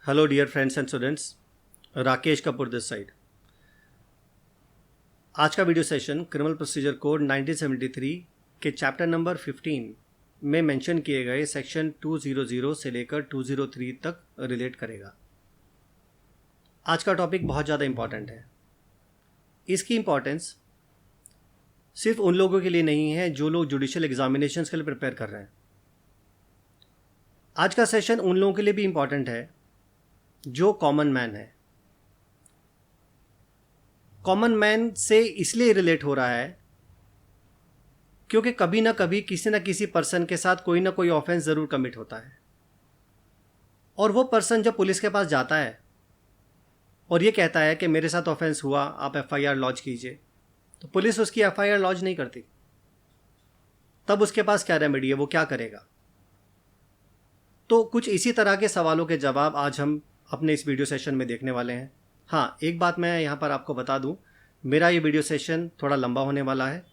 Hello dear friends and students, Rakesh Kapoor this side. आज का video session criminal procedure code 1973 के chapter number 15 में mention किए गए सेक्शन 200 से लेकर 203 तक रिलेट करेगा। आज का टॉपिक बहुत ज़्यादा इम्पॉर्टेंट है। इसकी इम्पॉर्टेंस सिर्फ उन लोगों के लिए नहीं है जो लोग जुडिशियल एग्जामिनेशंस के लिए प्रिपेयर कर रहे हैं। आज का सेशन उन लोगों के लिए भी इम्पॉर्टेंट है जो कॉमन मैन है। कॉमन मैन से इसलिए रिलेट हो रहा है क्योंकि कभी ना कभी किसी ना किसी पर्सन के साथ कोई ना कोई ऑफेंस ज़रूर कमिट होता है, और वो पर्सन जब पुलिस के पास जाता है और ये कहता है कि मेरे साथ ऑफेंस हुआ, आप एफआईआर लॉन्च कीजिए, तो पुलिस उसकी एफआईआर लॉन्च नहीं करती। तब उसके पास क्या रेमेडी है, वो क्या करेगा? तो कुछ इसी तरह के सवालों के जवाब आज हम अपने इस वीडियो सेशन में देखने वाले हैं। हाँ, एक बात मैं यहाँ पर आपको बता दूँ, मेरा ये वीडियो सेशन थोड़ा लंबा होने वाला है।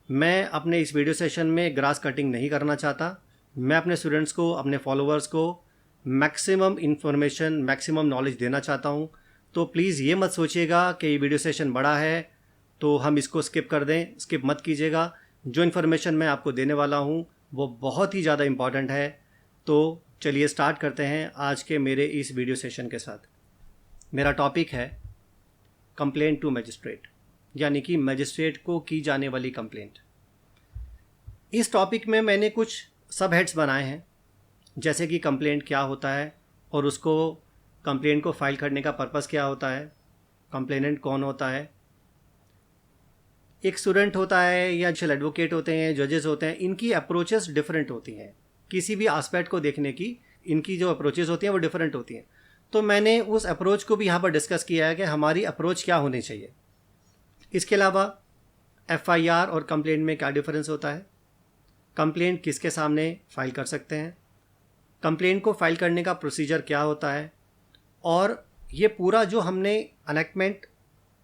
मैं अपने इस वीडियो सेशन में ग्रास कटिंग नहीं करना चाहता। मैं अपने स्टूडेंट्स को, अपने फॉलोअर्स को मैक्सिमम इन्फॉर्मेशन, मैक्सिमम नॉलेज देना चाहता हूँ। तो प्लीज़ ये मत सोचिएगा कि ये वीडियो सेशन बड़ा है तो हम इसको स्किप कर दें। स्किप मत कीजिएगा। जो इन्फॉर्मेशन मैं आपको देने वाला हूँ वो बहुत ही ज़्यादा इम्पॉर्टेंट है। तो चलिए स्टार्ट करते हैं आज के मेरे इस वीडियो सेशन के साथ। मेरा टॉपिक है कंप्लेंट टू मजिस्ट्रेट, यानी कि मजिस्ट्रेट को की जाने वाली कंप्लेंट। इस टॉपिक में मैंने कुछ सब हेड्स बनाए हैं, जैसे कि कंप्लेंट क्या होता है और उसको कंप्लेंट को फाइल करने का पर्पस क्या होता है, कंप्लेनेंट कौन होता है, एक स्टूडेंट होता है या एडवोकेट होते हैं, जजेस होते हैं, इनकी अप्रोचेस डिफरेंट होती हैं। किसी भी एस्पेक्ट को देखने की इनकी जो अप्रोचेस होती हैं वो डिफरेंट होती हैं। तो मैंने उस अप्रोच को भी यहाँ पर डिस्कस किया है कि हमारी अप्रोच क्या होनी चाहिए। इसके अलावा एफआईआर और कंप्लेंट में क्या डिफरेंस होता है, कंप्लेंट किसके सामने फाइल कर सकते हैं, कंप्लेंट को फाइल करने का प्रोसीजर क्या होता है, और ये पूरा जो हमने एनेक्टमेंट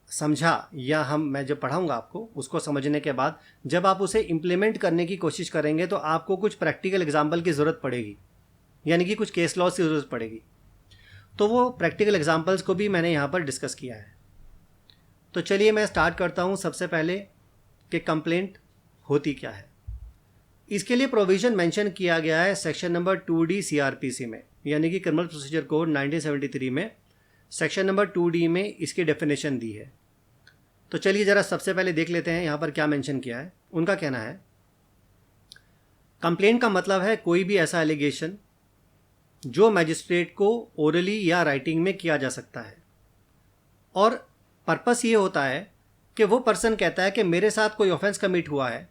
समझा या मैं जब पढ़ाऊंगा आपको, उसको समझने के बाद जब आप उसे इम्प्लीमेंट करने की कोशिश करेंगे तो आपको कुछ प्रैक्टिकल एग्जाम्पल की ज़रूरत पड़ेगी, यानी कि कुछ केस लॉज की ज़रूरत पड़ेगी। तो वो प्रैक्टिकल एग्जाम्पल्स को भी मैंने यहाँ पर डिस्कस किया है। तो चलिए मैं स्टार्ट करता हूँ सबसे पहले कि कंप्लेंट होती क्या है। इसके लिए प्रोविज़न मेंशन किया गया है सेक्शन नंबर 2D CRPC में, यानी कि क्रिमिनल प्रोसीजर कोड 1973 में सेक्शन नंबर 2D में इसकी डेफिनेशन दी है। तो चलिए ज़रा सबसे पहले देख लेते हैं यहाँ पर क्या मेंशन किया है। उनका कहना है कंप्लेंट का मतलब है कोई भी ऐसा एलिगेशन जो मैजिस्ट्रेट को ओरली या राइटिंग में किया जा सकता है, और पर्पस ये होता है कि वो पर्सन कहता है कि मेरे साथ कोई ऑफेंस कमिट हुआ है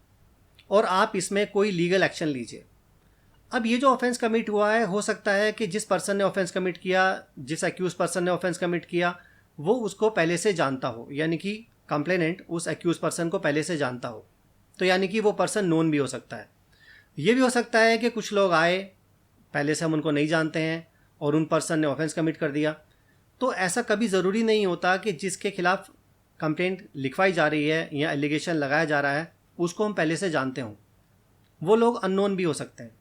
और आप इसमें कोई लीगल एक्शन लीजिए। अब ये जो ऑफेंस कमिट हुआ है, हो सकता है कि जिस पर्सन ने ऑफेंस कमिट किया, जिस एक्यूज पर्सन ने ऑफेंस कमिट किया, वो उसको पहले से जानता हो, यानी कि कंप्लेनेंट उस एक्यूज पर्सन को पहले से जानता हो। तो यानी कि वो पर्सन नोन भी हो सकता है। ये भी हो सकता है कि कुछ लोग आए, पहले से हम उनको नहीं जानते हैं और उन पर्सन ने ऑफेंस कमिट कर दिया। तो ऐसा कभी ज़रूरी नहीं होता कि जिसके खिलाफ कंप्लेंट लिखवाई जा रही है या एलिगेशन लगाया जा रहा है उसको हम पहले से जानते हों। वो लोग अननोन भी हो सकते हैं।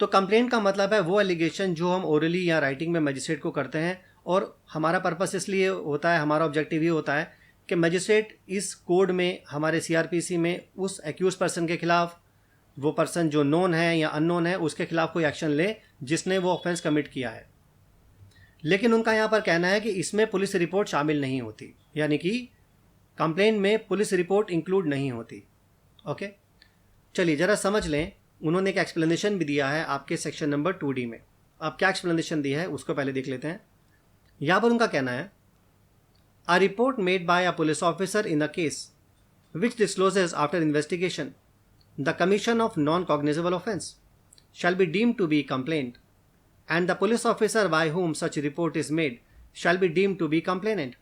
तो कंप्लेंट का मतलब है वो एलिगेशन जो हम ओरली या राइटिंग में मजिस्ट्रेट को करते हैं, और हमारा पर्पस इसलिए होता है, हमारा ऑब्जेक्टिव ये होता है कि मजिस्ट्रेट इस कोड में, हमारे CRPC में, उस एक्यूज पर्सन के खिलाफ, वो पर्सन जो नोन है या अननोन है, उसके खिलाफ कोई एक्शन ले जिसने वो ऑफेंस कमिट किया है। लेकिन उनका यहाँ पर कहना है कि इसमें पुलिस रिपोर्ट शामिल नहीं होती, यानी कि कंप्लेंट में पुलिस रिपोर्ट इंक्लूड नहीं होती। ओके, चलिए ज़रा समझ लें। उन्होंने एक एक्सप्लेनेशन भी दिया है आपके सेक्शन नंबर 2D में। अब क्या एक्सप्लेनेशन दिया है उसको पहले देख लेते हैं। यहाँ पर उनका कहना है A report made by a police officer in a case which discloses after investigation the commission of non-cognizable offence shall be deemed to be complaint, and the police officer by whom such report is made shall be deemed to be complainant।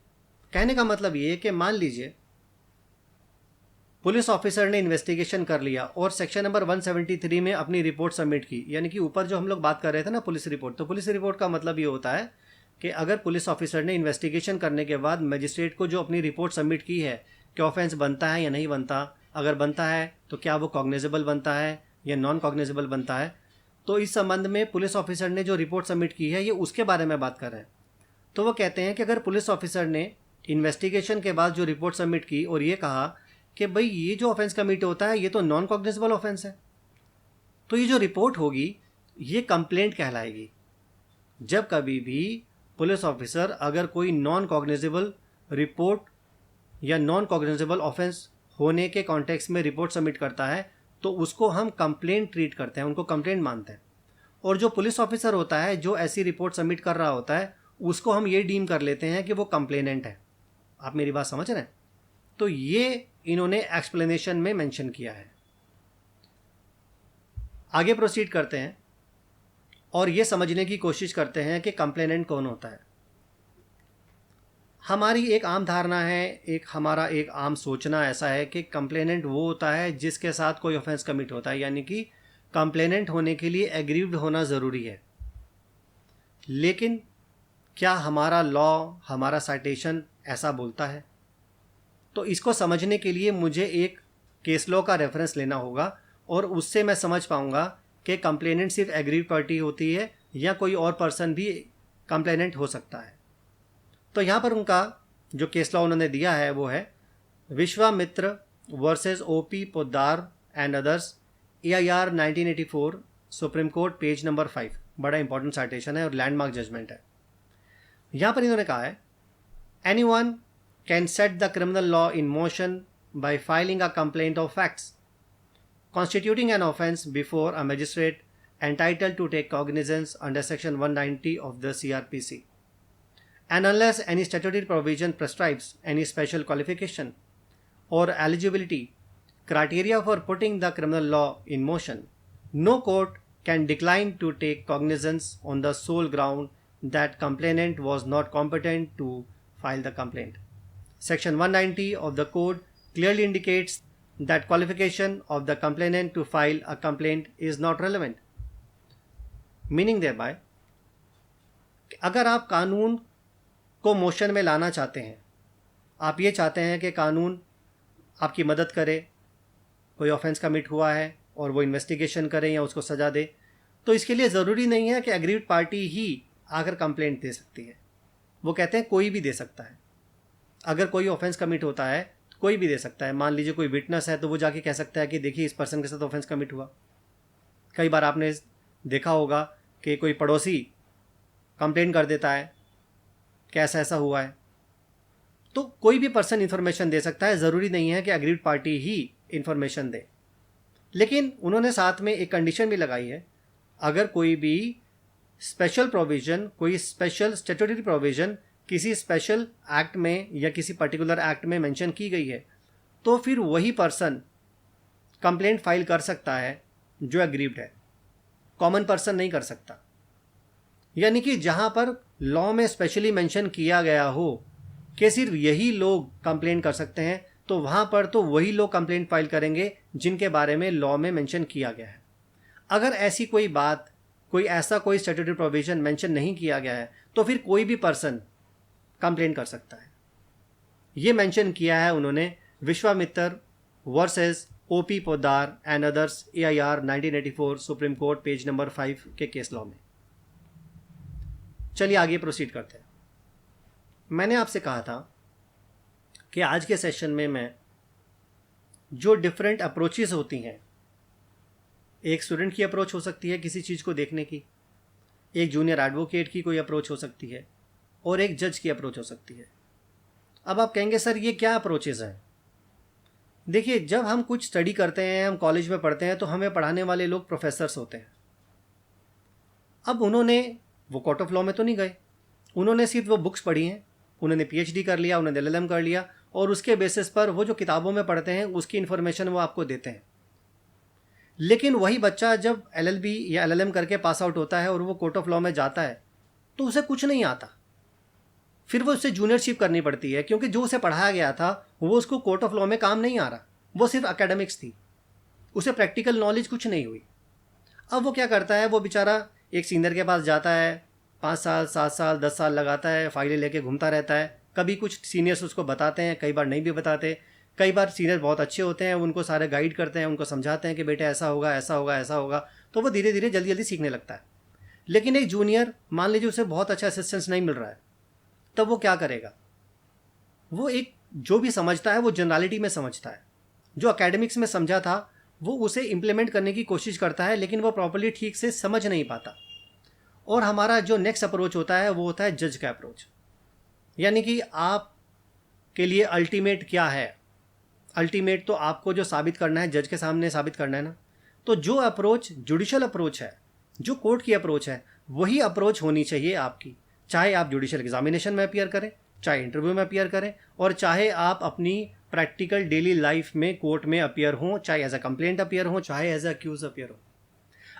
कहने का मतलब ये है कि मान लीजिए police officer ने investigation कर लिया और सेक्शन नंबर 173 में अपनी रिपोर्ट सबमिट की, यानी कि ऊपर जो हम लोग बात कर रहे थे ना पुलिस रिपोर्ट, तो पुलिस रिपोर्ट का मतलब ये होता है कि अगर पुलिस ऑफिसर ने इन्वेस्टिगेशन करने के बाद मजिस्ट्रेट को जो अपनी रिपोर्ट सबमिट की है कि ऑफेंस बनता है या नहीं बनता, अगर बनता है तो क्या वो कॉग्निजेबल बनता है या नॉन कॉग्निजेबल बनता है, तो इस संबंध में पुलिस ऑफिसर ने जो रिपोर्ट सबमिट की है ये उसके बारे में बात कर रहे हैं। तो वो कहते हैं कि अगर पुलिस ऑफिसर ने इन्वेस्टिगेशन के बाद जो रिपोर्ट सबमिट की और ये कहा कि भाई ये जो ऑफेंस कमिट होता है ये तो नॉन कॉग्निजेबल ऑफेंस है, तो ये जो रिपोर्ट होगी ये कंप्लेंट कहलाएगी। जब कभी भी पुलिस ऑफिसर अगर कोई नॉन कॉग्निजेबल रिपोर्ट या नॉन कॉग्निजेबल ऑफेंस होने के कॉन्टेक्स्ट में रिपोर्ट सबमिट करता है तो उसको हम कंप्लेंट ट्रीट करते हैं, उनको कंप्लेंट मानते हैं। और जो पुलिस ऑफिसर होता है जो ऐसी रिपोर्ट सबमिट कर रहा होता है उसको हम ये डीम कर लेते हैं कि वो कंप्लेनेंट है। आप मेरी बात समझ रहे हैं? तो ये इन्होंने एक्सप्लेनेशन में मेंशन किया है। आगे प्रोसीड करते हैं और ये समझने की कोशिश करते हैं कि कंप्लेनेंट कौन होता है। हमारी एक आम धारणा है, हमारा एक आम सोचना ऐसा है कि कंप्लेनेंट वो होता है जिसके साथ कोई ऑफेंस कमिट होता है, यानी कि कंप्लेनेंट होने के लिए एग्रीव्ड होना ज़रूरी है। लेकिन क्या हमारा लॉ, हमारा साइटेशन ऐसा बोलता है? तो इसको समझने के लिए मुझे एक केस लॉ का रेफरेंस लेना होगा और उससे मैं समझ पाऊंगा कि कंप्लेनेंट सिर्फ एग्रीव्ड पार्टी होती है या कोई और पर्सन भी कंप्लेनेंट हो सकता है। तो यहाँ पर उनका जो केस लॉ उन्होंने दिया है वो है Vishwamitra versus OP Poddar and others, AIR 1984, supreme court, page number 5। बड़ा इंपॉर्टेंट साइटेशन है और लैंडमार्क जजमेंट है। यहाँ पर इन्होंने कहा है anyone can set the criminal law in motion bye filing a complaint of facts constituting an offense before a magistrate entitled to take cognizance under section 190 of the CRPC, and unless any statutory provision prescribes any special qualification or eligibility criteria for putting the criminal law in motion, no court can decline to take cognizance on the sole ground that complainant was not competent to file the complaint. Section 190 of the code clearly indicates that qualification of the complainant to file a complaint is not relevant. Meaning thereby, अगर आप कानून को motion में लाना चाहते हैं, आप ये चाहते हैं कि कानून आपकी मदद करे, कोई ऑफेंस कमिट हुआ है और वो इन्वेस्टिगेशन करे या उसको सज़ा दे, तो इसके लिए ज़रूरी नहीं है कि एग्रीव्ड पार्टी ही आकर कंप्लेंट दे सकती है। वो कहते हैं कोई भी दे सकता है। अगर कोई ऑफेंस कमिट होता है कोई भी दे सकता है। मान लीजिए कोई विटनेस है तो वो जाके कह सकता है कि देखिए इस पर्सन के साथ ऑफेंस कमिट हुआ। कई बार आपने देखा होगा कि कोई पड़ोसी कंप्लेंट कर देता है कि ऐसा ऐसा हुआ है। तो कोई भी पर्सन इन्फॉर्मेशन दे सकता है, ज़रूरी नहीं है कि एग्रीड पार्टी ही इन्फॉर्मेशन दे। लेकिन उन्होंने साथ में एक कंडीशन भी लगाई है, अगर कोई भी स्पेशल प्रोविज़न, कोई स्पेशल स्टैट्यूटरी प्रोविज़न किसी स्पेशल एक्ट में या किसी पर्टिकुलर एक्ट में मेंशन की गई है तो फिर वही पर्सन कंप्लेंट फाइल कर सकता है जो एग्रीव्ड है, कॉमन पर्सन नहीं कर सकता। यानी कि जहां पर लॉ में स्पेशली मेंशन किया गया हो कि सिर्फ यही लोग कंप्लेंट कर सकते हैं तो वहां पर तो वही लोग कंप्लेंट फाइल करेंगे जिनके बारे में लॉ में मेंशन किया गया है। अगर ऐसी कोई बात, कोई ऐसा कोई स्टैट्यूटरी प्रोविजन मेंशन नहीं किया गया है तो फिर कोई भी पर्सन कंप्लेंट कर सकता है। ये मेंशन किया है उन्होंने Vishwamitra versus OP Poddar and others, AIR 1984, supreme court, page number 5 के केस लॉ में। चलिए आगे प्रोसीड करते हैं। मैंने आपसे कहा था कि आज के सेशन में मैं जो डिफरेंट अप्रोचेस होती हैं, एक स्टूडेंट की अप्रोच हो सकती है किसी चीज़ को देखने की, एक जूनियर एडवोकेट की कोई अप्रोच हो सकती है और एक जज की अप्रोच हो सकती है। अब आप कहेंगे सर ये क्या अप्रोचेस हैं? देखिए, जब हम कुछ स्टडी करते हैं, हम कॉलेज में पढ़ते हैं तो हमें पढ़ाने वाले लोग प्रोफेसर्स होते हैं। अब उन्होंने, वो कोर्ट ऑफ लॉ में तो नहीं गए, उन्होंने सिर्फ वो बुक्स पढ़ी हैं, उन्होंने PhD कर लिया, उन्होंने LLM कर लिया और उसके बेसिस पर वो जो किताबों में पढ़ते हैं उसकी इन्फॉर्मेशन वो आपको देते हैं। लेकिन वही बच्चा जब LLB या LLM करके पास आउट होता है और वो कोर्ट ऑफ लॉ में जाता है तो उसे कुछ नहीं आता, फिर वो उससे जूनियरशिप करनी पड़ती है क्योंकि जो उसे पढ़ाया गया था वो उसको कोर्ट ऑफ लॉ में काम नहीं आ रहा, वो सिर्फ एकेडमिक्स थी, उसे प्रैक्टिकल नॉलेज कुछ नहीं हुई। अब वो क्या करता है, वो बेचारा एक सीनियर के पास जाता है, 5 साल 7 साल 10 साल लगाता है, फाइलें लेके घूमता रहता है। कभी कुछ सीनियर्स उसको बताते हैं, कई बार नहीं भी बताते। कई बार सीनियर बहुत अच्छे होते हैं, उनको सारे गाइड करते हैं, उनको समझाते हैं कि बेटा ऐसा होगा ऐसा होगा ऐसा होगा, तो वो धीरे धीरे जल्दी जल्दी सीखने लगता है। लेकिन एक जूनियर, मान लीजिए उसे बहुत अच्छा असिस्टेंस नहीं मिल रहा है, तब वो क्या करेगा? वो एक जो भी समझता है वो जनरलिटी में समझता है, जो एकेडमिक्स में समझा था वो उसे इम्प्लीमेंट करने की कोशिश करता है, लेकिन वो प्रॉपर्ली ठीक से समझ नहीं पाता। और हमारा जो नेक्स्ट अप्रोच होता है वो होता है जज का अप्रोच। यानी कि आप के लिए अल्टीमेट क्या है? अल्टीमेट तो आपको जो साबित करना है जज के सामने साबित करना है ना। तो जो अप्रोच जुडिशियल अप्रोच है, जो कोर्ट की अप्रोच है, वही अप्रोच होनी चाहिए आपकी। चाहे आप जुडिशियल एग्जामिनेशन में अपीयर करें, चाहे इंटरव्यू में अपीयर करें, और चाहे आप अपनी प्रैक्टिकल डेली लाइफ में कोर्ट में अपीयर हों, चाहे एज अ कंप्लेंट अपीयर हों, चाहे एज अ अक्यूज अपीयर हो।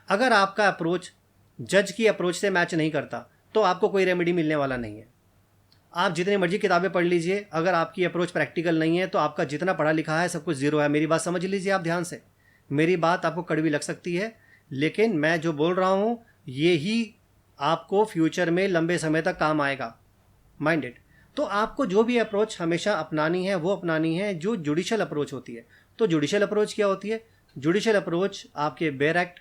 अगर आपका अप्रोच जज की अप्रोच से मैच नहीं करता तो आपको कोई रेमेडी मिलने वाला नहीं है। आप जितनी मर्जी किताबें पढ़ लीजिए, अगर आपकी अप्रोच प्रैक्टिकल नहीं है तो आपका जितना पढ़ा लिखा है सब कुछ जीरो है। मेरी बात समझ लीजिए आप ध्यान से। मेरी बात आपको कड़वी लग सकती है, लेकिन मैं जो बोल रहा हूँ ये ही आपको फ्यूचर में लंबे समय तक काम आएगा। माइंडेड। तो आपको जो भी अप्रोच हमेशा अपनानी है वो अपनानी है जो जुडिशियल अप्रोच होती है। तो जुडिशियल अप्रोच क्या होती है? जुडिशियल अप्रोच आपके बेयर एक्ट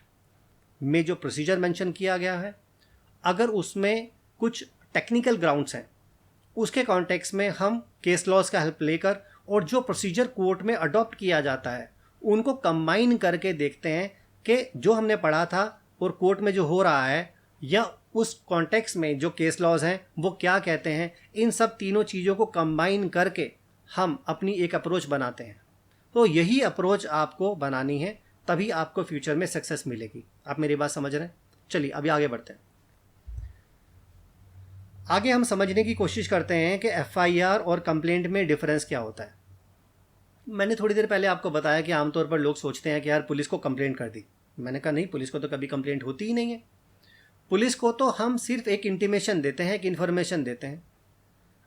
में जो प्रोसीजर मेंशन किया गया है, अगर उसमें कुछ टेक्निकल ग्राउंड्स हैं, उसके कॉन्टेक्स्ट में हम केस लॉज का हेल्प लेकर और जो प्रोसीजर कोर्ट में अडॉप्ट किया जाता है उनको कंबाइन करके देखते हैं कि जो हमने पढ़ा था और कोर्ट में जो हो रहा है या उस कॉन्टेक्स्ट में जो केस लॉज हैं वो क्या कहते हैं। इन सब तीनों चीज़ों को कंबाइन करके हम अपनी एक अप्रोच बनाते हैं। तो यही अप्रोच आपको बनानी है, तभी आपको फ्यूचर में सक्सेस मिलेगी। आप मेरी बात समझ रहे हैं? चलिए अभी आगे बढ़ते हैं। आगे हम समझने की कोशिश करते हैं कि एफआईआर और कंप्लेंट में डिफरेंस क्या होता है। मैंने थोड़ी देर पहले आपको बताया कि आमतौर पर लोग सोचते हैं कि यार पुलिस को कंप्लेंट कर दी। मैंने कहा नहीं, पुलिस को तो कभी कंप्लेंट होती ही नहीं है। पुलिस को तो हम सिर्फ एक इंटीमेशन देते हैं, एक इन्फॉर्मेशन देते हैं।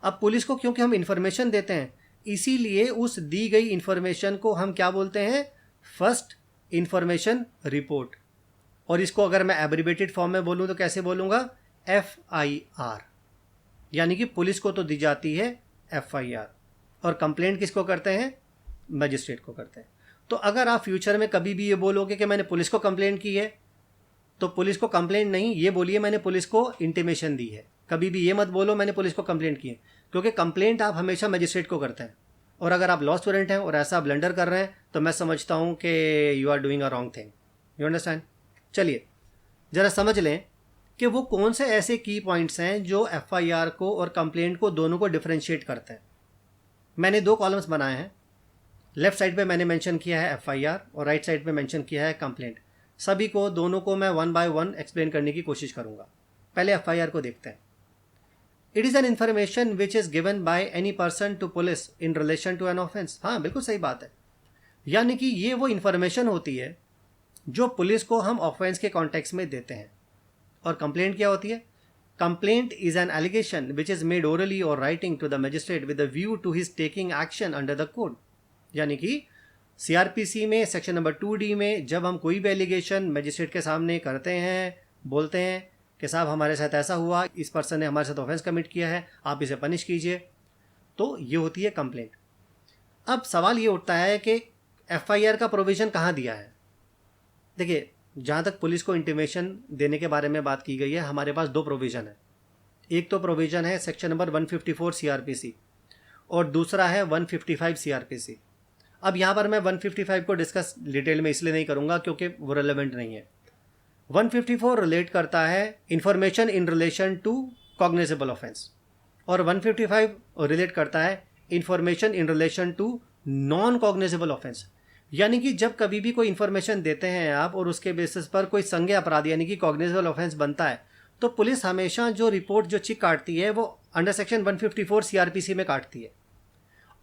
अब पुलिस को क्योंकि हम इन्फॉर्मेशन देते हैं, इसीलिए उस दी गई इन्फॉर्मेशन को हम क्या बोलते हैं? First information report. और इसको अगर मैं एब्रिवेटेड फॉर्म में बोलूँ तो कैसे बोलूँगा? FIR। यानी कि पुलिस को तो दी जाती है FIR और कंप्लेंट किसको करते हैं? मजिस्ट्रेट को करते हैं। तो अगर आप फ्यूचर में कभी भी ये बोलोगे कि मैंने पुलिस को कंप्लेंट की है, तो पुलिस को कंप्लेंट नहीं, ये बोलिए मैंने पुलिस को इंटीमेशन दी है। कभी भी ये मत बोलो मैंने पुलिस को कंप्लेंट की है, क्योंकि कंप्लेंट आप हमेशा मजिस्ट्रेट को करते हैं। और अगर आप लॉ स्टूडेंट हैं और ऐसा ब्लंडर कर रहे हैं तो मैं समझता हूँ कि you are doing a wrong thing. You understand? चलिए ज़रा समझ लें कि वो कौन से ऐसे की पॉइंट्स हैं जो FIR को और कंप्लेंट को दोनों को डिफरेंशिएट करते हैं। मैंने 2 कॉलम्स बनाए हैं। लेफ्ट साइड पे मैंने मेंशन किया है FIR और राइट साइड पे मेंशन किया है कंप्लेंट। सभी को, दोनों को मैं 1 बाय 1 एक्सप्लेन करने की कोशिश करूंगा। पहले FIR को देखते हैं। It is an information which is given by any person to police in relation to an offence. हाँ, बिल्कुल सही बात है। यानी कि ये वो इन्फॉर्मेशन होती है जो पुलिस को हम ऑफेंस के कॉन्टेक्स्ट में देते हैं। और कंप्लेंट क्या होती है? Complaint is an allegation which is made orally or writing to the magistrate with the view to his taking action under the code. यानी कि CRPC में सेक्शन नंबर 2D में जब हम कोई भी एलिगेशन मजिस्ट्रेट के सामने करते हैं, बोलते हैं कि साहब हमारे साथ ऐसा हुआ, इस पर्सन ने हमारे साथ ऑफेंस कमिट किया है, आप इसे पनिश कीजिए, तो ये होती है कंप्लेंट। अब सवाल ये उठता है कि FIR का प्रोविज़न कहाँ दिया है? देखिए, जहाँ तक पुलिस को इंटीमेशन देने के बारे में बात की गई है, हमारे पास 2 प्रोविज़न है। एक तो प्रोविज़न है सेक्शन नंबर 154 CRPC और दूसरा है 155 CRPC। अब यहाँ पर मैं 155 को डिस्कस डिटेल में इसलिए नहीं करूँगा क्योंकि वो रेलेवेंट नहीं है। 154 रिलेट करता है information in relation to cognizable offence और 155 रिलेट करता है information in relation to non cognizable offence. यानी कि जब कभी भी कोई इन्फॉर्मेशन देते हैं आप और उसके बेसिस पर कोई संज्ञेय अपराध यानी कि कॉग्निजेबल ऑफेंस बनता है, तो पुलिस हमेशा जो रिपोर्ट जो चिक काटती है वो अंडर सेक्शन 154 CRPC में काटती है।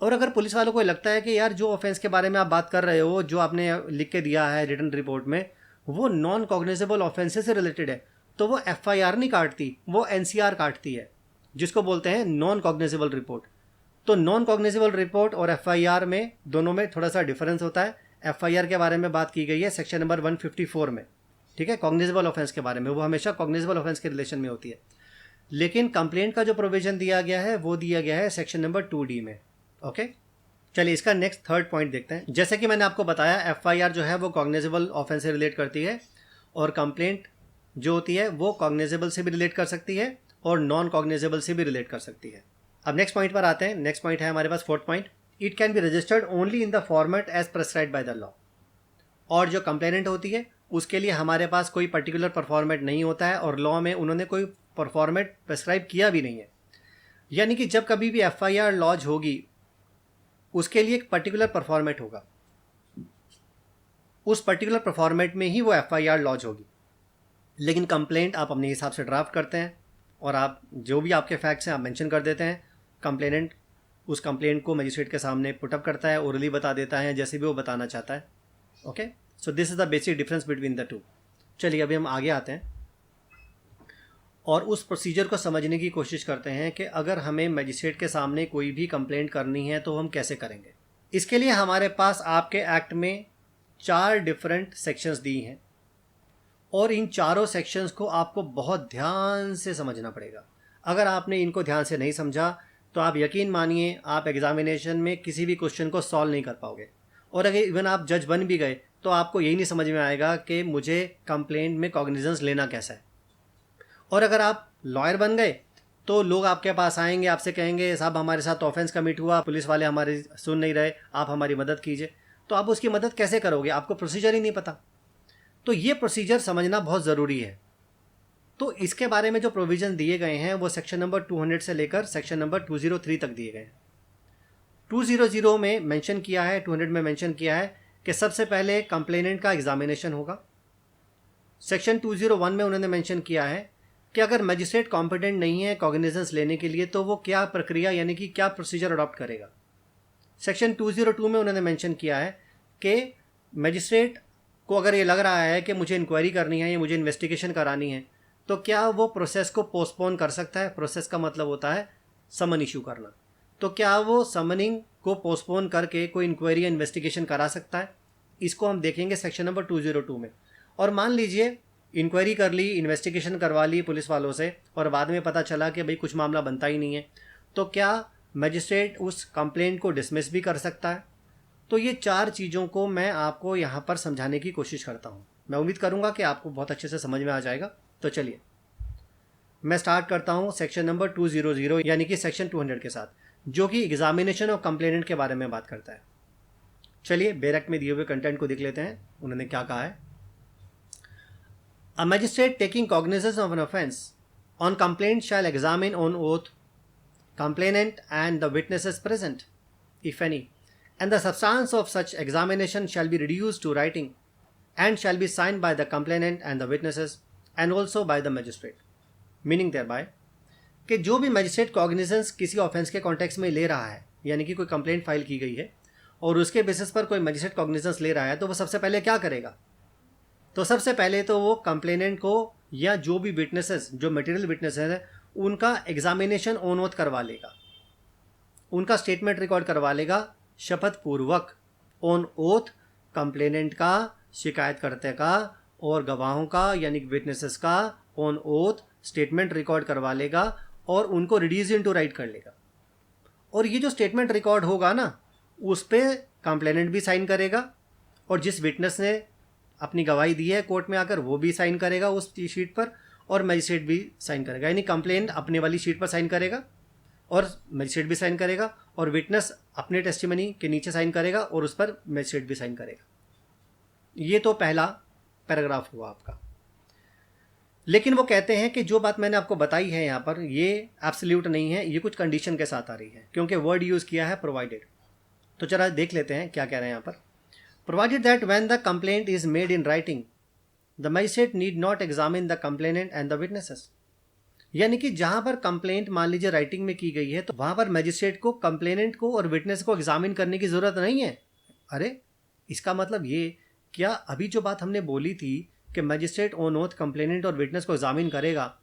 और अगर पुलिस वालों को लगता है कि यार जो ऑफेंस के बारे में आप बात कर रहे हो, जो आपने लिख के दिया है रिटन रिपोर्ट में, वो नॉन कॉग्निजेबल ऑफेंसेस से रिलेटेड है, तो वो FIR नहीं काटती, वो NCR काटती है, जिसको बोलते हैं नॉन कॉग्निजेबल रिपोर्ट। तो नॉन कॉग्निजेबल रिपोर्ट और FIR में दोनों में थोड़ा सा डिफरेंस होता है। FIR के बारे में बात की गई है सेक्शन नंबर 154 में, ठीक है, कॉग्निजेबल ऑफेंस के बारे में, वो हमेशा कॉग्निजेबल ऑफेंस के रिलेशन में होती है। लेकिन कंप्लेंट का जो प्रोविजन दिया गया है वो दिया गया है सेक्शन नंबर 2D में। ओके, चलिए इसका नेक्स्ट थर्ड पॉइंट देखते हैं। जैसे कि मैंने आपको बताया FIR जो है वो कॉग्निजेबल ऑफेंस से रिलेट करती है और कंप्लेंट जो होती है वो कॉग्निजेबल से भी रिलेट कर सकती है और नॉन कॉग्निजेबल से भी रिलेट कर सकती है। अब नेक्स्ट पॉइंट पर आते हैं। नेक्स्ट पॉइंट है हमारे पास fourth point, it can be registered only in the format as prescribed by the law. और जो कंप्लेनेंट होती है उसके लिए हमारे पास कोई पर्टिकुलर परफॉर्मेट नहीं होता है और लॉ में उन्होंने कोई परफॉर्मेट प्रेस्क्राइब किया भी नहीं है। यानी कि जब कभी भी FIR लॉन्च होगी उसके लिए एक पर्टिकुलर परफॉर्मेट होगा, उस पर्टिकुलर परफॉर्मेट में ही वो FIR लॉन्च होगी। लेकिन कंप्लेंट आप अपने हिसाब से ड्राफ्ट करते हैं और आप जो भी आपके फैक्ट्स हैं आप मेंशन कर देते हैं। कंप्लेनेंट उस कंप्लेंट को मजिस्ट्रेट के सामने पुटअप करता है, ओरली बता देता है, जैसे भी वो बताना चाहता है। Okay, so this is the basic difference between the two. चलिए अभी हम आगे आते हैं और उस प्रोसीजर को समझने की कोशिश करते हैं कि अगर हमें मजिस्ट्रेट के सामने कोई भी कंप्लेंट करनी है तो हम कैसे करेंगे। इसके लिए हमारे पास आपके एक्ट में 4 डिफरेंट सेक्शंस दी हैं और इन चारों सेक्शंस को आपको बहुत ध्यान से समझना पड़ेगा। अगर आपने इनको ध्यान से नहीं समझा तो आप यकीन मानिए आप एग्जामिनेशन में किसी भी क्वेश्चन को सॉल्व नहीं कर पाओगे। और अगर इवन आप जज बन भी गए तो आपको यही नहीं समझ में आएगा कि मुझे कंप्लेंट में कॉग्निजेंस लेना कैसा है। और अगर आप लॉयर बन गए तो लोग आपके पास आएंगे, आपसे कहेंगे साहब हमारे साथ ऑफेंस कमिट हुआ, पुलिस वाले हमारी सुन नहीं रहे, आप हमारी मदद कीजिए। तो आप उसकी मदद कैसे करोगे, आपको प्रोसीजर ही नहीं पता। तो ये प्रोसीजर समझना बहुत ज़रूरी है। तो इसके बारे में जो प्रोविज़न दिए गए हैं वो सेक्शन नंबर 200 से लेकर सेक्शन नंबर 203 तक दिए गए हैं। 200 में मेंशन किया है, 200 में मेंशन किया है कि सबसे पहले कंप्लेनेंट का एग्जामिनेशन होगा। सेक्शन 201 में उन्होंने मेंशन किया है कि अगर मजिस्ट्रेट कॉम्पिटेंट नहीं है कॉग्निजेंस लेने के लिए तो वो क्या प्रक्रिया यानी कि क्या प्रोसीजर अडॉप्ट करेगा। सेक्शन 202 में उन्होंने मेंशन किया है कि मजिस्ट्रेट को अगर ये लग रहा है कि मुझे इंक्वायरी करनी है या मुझे इन्वेस्टिगेशन करानी है तो क्या वो प्रोसेस को पोस्टपोन कर सकता है। प्रोसेस का मतलब होता है समन इशू करना। तो क्या वो समनिंग को पोस्टपोन करके कोई इंक्वायरी या इन्वेस्टिगेशन करा सकता है, इसको हम देखेंगे सेक्शन नंबर 202 में। और मान लीजिए इंक्वायरी कर ली, इन्वेस्टिगेशन करवा ली पुलिस वालों से और बाद में पता चला कि भाई कुछ मामला बनता ही नहीं है, तो क्या मजिस्ट्रेट उस कंप्लेंट को डिसमिस भी कर सकता है। तो ये 4 चीज़ों को मैं आपको यहाँ पर समझाने की कोशिश करता हूँ। मैं उम्मीद करूँगा कि आपको बहुत अच्छे से समझ में आ जाएगा। तो चलिए मैं स्टार्ट करता हूँ सेक्शन नंबर 200 यानी कि सेक्शन 200 के साथ, जो कि एग्जामिनेशन और कंप्लेनेंट के बारे में बात करता है। चलिए बैरक में दिए हुए कंटेंट को देख लेते हैं, उन्होंने क्या कहा है। A magistrate taking cognizance of an offence on complaint shall examine on oath complainant and the witnesses present, if any, and the substance of such examination shall be reduced to writing and shall be signed by the complainant and the witnesses and also by the magistrate, meaning thereby कि जो भी magistrate cognizance किसी offence के context में ले रहा है, यानी कि कोई कंप्लेंट फाइल की गई है और उसके बेसिस पर कोई मैजिस्ट्रेट कॉग्निजेंस ले रहा है, तो वो सबसे पहले क्या करेगा। तो सबसे पहले तो वो कंप्लेनेंट को या जो भी विटनेसेस, जो मटेरियल विटनेसेस हैं, उनका एग्जामिनेशन ऑन ओथ करवा लेगा, उनका स्टेटमेंट रिकॉर्ड करवा लेगा शपथ पूर्वक ऑन ओथ, कंप्लेनेंट का, शिकायतकर्ता का और गवाहों का यानी विटनेसेस का ऑन ओथ स्टेटमेंट रिकॉर्ड करवा लेगा और उनको रिड्यूस इनटू राइट कर लेगा। और ये जो स्टेटमेंट रिकॉर्ड होगा ना, उस पर कंप्लेनेंट भी साइन करेगा और जिस विटनेस ने अपनी गवाही दी है कोर्ट में आकर वो भी साइन करेगा उस शीट पर और मजिस्ट्रेट भी साइन करेगा। यानी कंप्लेंट अपने वाली शीट पर साइन करेगा और मजिस्ट्रेट भी साइन करेगा और विटनेस अपने टेस्टिमनी के नीचे साइन करेगा और उस पर मजिस्ट्रेट भी साइन करेगा। ये तो पहला पैराग्राफ हुआ आपका। लेकिन वो कहते हैं कि जो बात मैंने आपको बताई है यहाँ पर ये एब्सोल्यूट नहीं है, ये कुछ कंडीशन के साथ आ रही है क्योंकि वर्ड यूज़ किया है प्रोवाइडेड। तो चला देख लेते हैं क्या कह रहे हैं यहाँ पर। Provided that when the complaint is made in writing the magistrate need not examine the complainant and the witnesses. यानी कि जहां पर कंप्लेंट मान लीजिए राइटिंग में की गई है तो वहां पर मैजिस्ट्रेट को कंप्लेनेंट को और विटनेस को एग्जामिन करने की जरूरत नहीं है। अरे इसका मतलब ये, क्या अभी जो बात हमने बोली थी कि मैजिस्ट्रेट ऑन ओथ कंप्लेनेंट और विटनेस को एग्जामिन करेगा,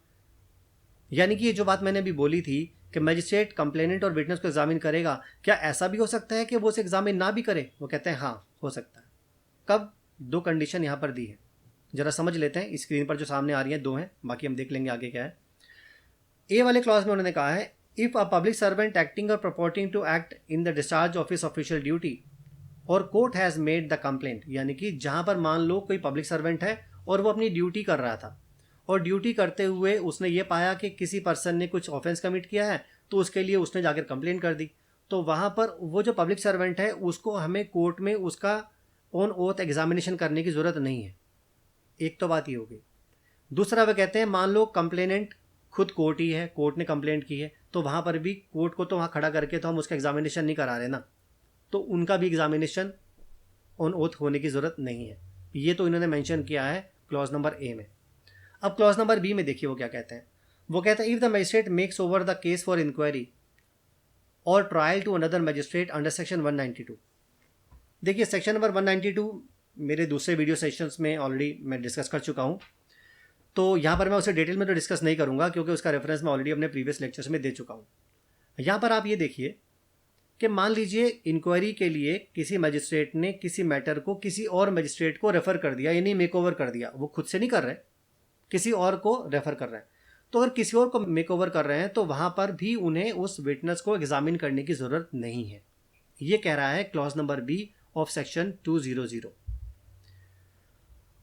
यानी कि ये जो बात मैंने अभी बोली थी कि मैजिस्ट्रेट कंप्लेनेंट और विटनेस को एग्जामिन करेगा, क्या ऐसा भी हो सकता है कि वो उसे एग्जामिन ना भी करे। वो कहते हैं हाँ हो सकता है। कब? 2 कंडीशन यहाँ पर दी है, जरा समझ लेते हैं। स्क्रीन पर जो सामने आ रही हैं 2 हैं, बाकी हम देख लेंगे आगे क्या है। ए वाले क्लॉज में उन्होंने कहा है if a public servant acting or purporting to act in the discharge of his official duty or court has made the complaint, यानी कि जहां पर मान लो कोई पब्लिक सर्वेंट है और वो अपनी ड्यूटी कर रहा था, और ड्यूटी करते हुए उसने ये पाया कि किसी पर्सन ने कुछ ऑफेंस कमिट किया है, तो उसके लिए उसने जाकर कंप्लेंट कर दी। तो वहाँ पर वो जो पब्लिक सर्वेंट है उसको हमें कोर्ट में उसका ऑन ओथ एग्जामिनेशन करने की ज़रूरत नहीं है। एक तो बात ये हो गई। दूसरा वो कहते हैं मान लो कंप्लेनेंट खुद कोर्ट ही है, कोर्ट ने कंप्लेंट की है, तो वहाँ पर भी कोर्ट को तो वहाँ खड़ा करके तो हम उसका एग्जामिनेशन नहीं करा रहे ना, तो उनका भी एग्जामिनेशन ऑन ओथ होने की ज़रूरत नहीं है। ये तो इन्होंने मेंशन किया है क्लॉज नंबर ए में। अब क्लॉज नंबर बी में देखिए वो क्या कहते हैं। वो कहते हैं if the magistrate makes over the case for inquiry or trial to another magistrate under section 192। देखिए सेक्शन नंबर 192 मेरे दूसरे वीडियो सेशंस में ऑलरेडी मैं डिस्कस कर चुका हूँ, तो यहाँ पर मैं उसे डिटेल में तो डिस्कस नहीं करूँगा क्योंकि उसका रेफरेंस मैं ऑलरेडी अपने प्रीवियस लेक्चर्स में दे चुका हूँ। यहाँ पर आप ये देखिए कि मान लीजिए इंक्वायरी के लिए किसी मजिस्ट्रेट ने किसी मैटर को किसी और मजिस्ट्रेट को रेफ़र कर दिया, यानी मेक ओवर कर दिया। वो खुद से नहीं कर रहे, किसी और को रेफ़र कर रहे हैं। तो अगर किसी और को मेक ओवर कर रहे हैं तो वहाँ पर भी उन्हें उस विटनेस को एग्जामिन करने की ज़रूरत नहीं है। ये कह रहा है clause number B of section 200।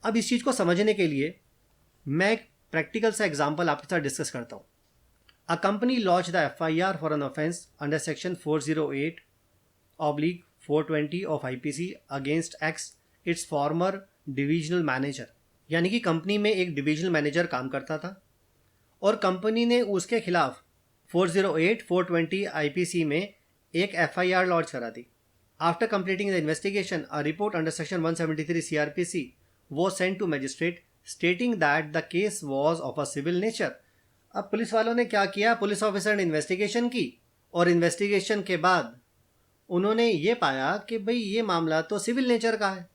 अब इस चीज़ को समझने के लिए मैं एक प्रैक्टिकल सा एग्जाम्पल आपके साथ डिस्कस करता हूँ। A company lodged the FIR for an offence under section 408/420 of IPC against X, its former divisional manager। यानी कि कंपनी में एक डिविजनल मैनेजर काम करता था और कंपनी ने उसके खिलाफ 408/420 IPC में एक FIR लॉन्च करा दी। After completing the investigation a report under section 173 CRPC was sent to magistrate stating that the case was of a civil nature। अब पुलिस वालों ने क्या किया, पुलिस ऑफिसर ने इन्वेस्टिगेशन की और इन्वेस्टिगेशन के बाद उन्होंने ये पाया कि भाई ये मामला तो सिविल नेचर का है,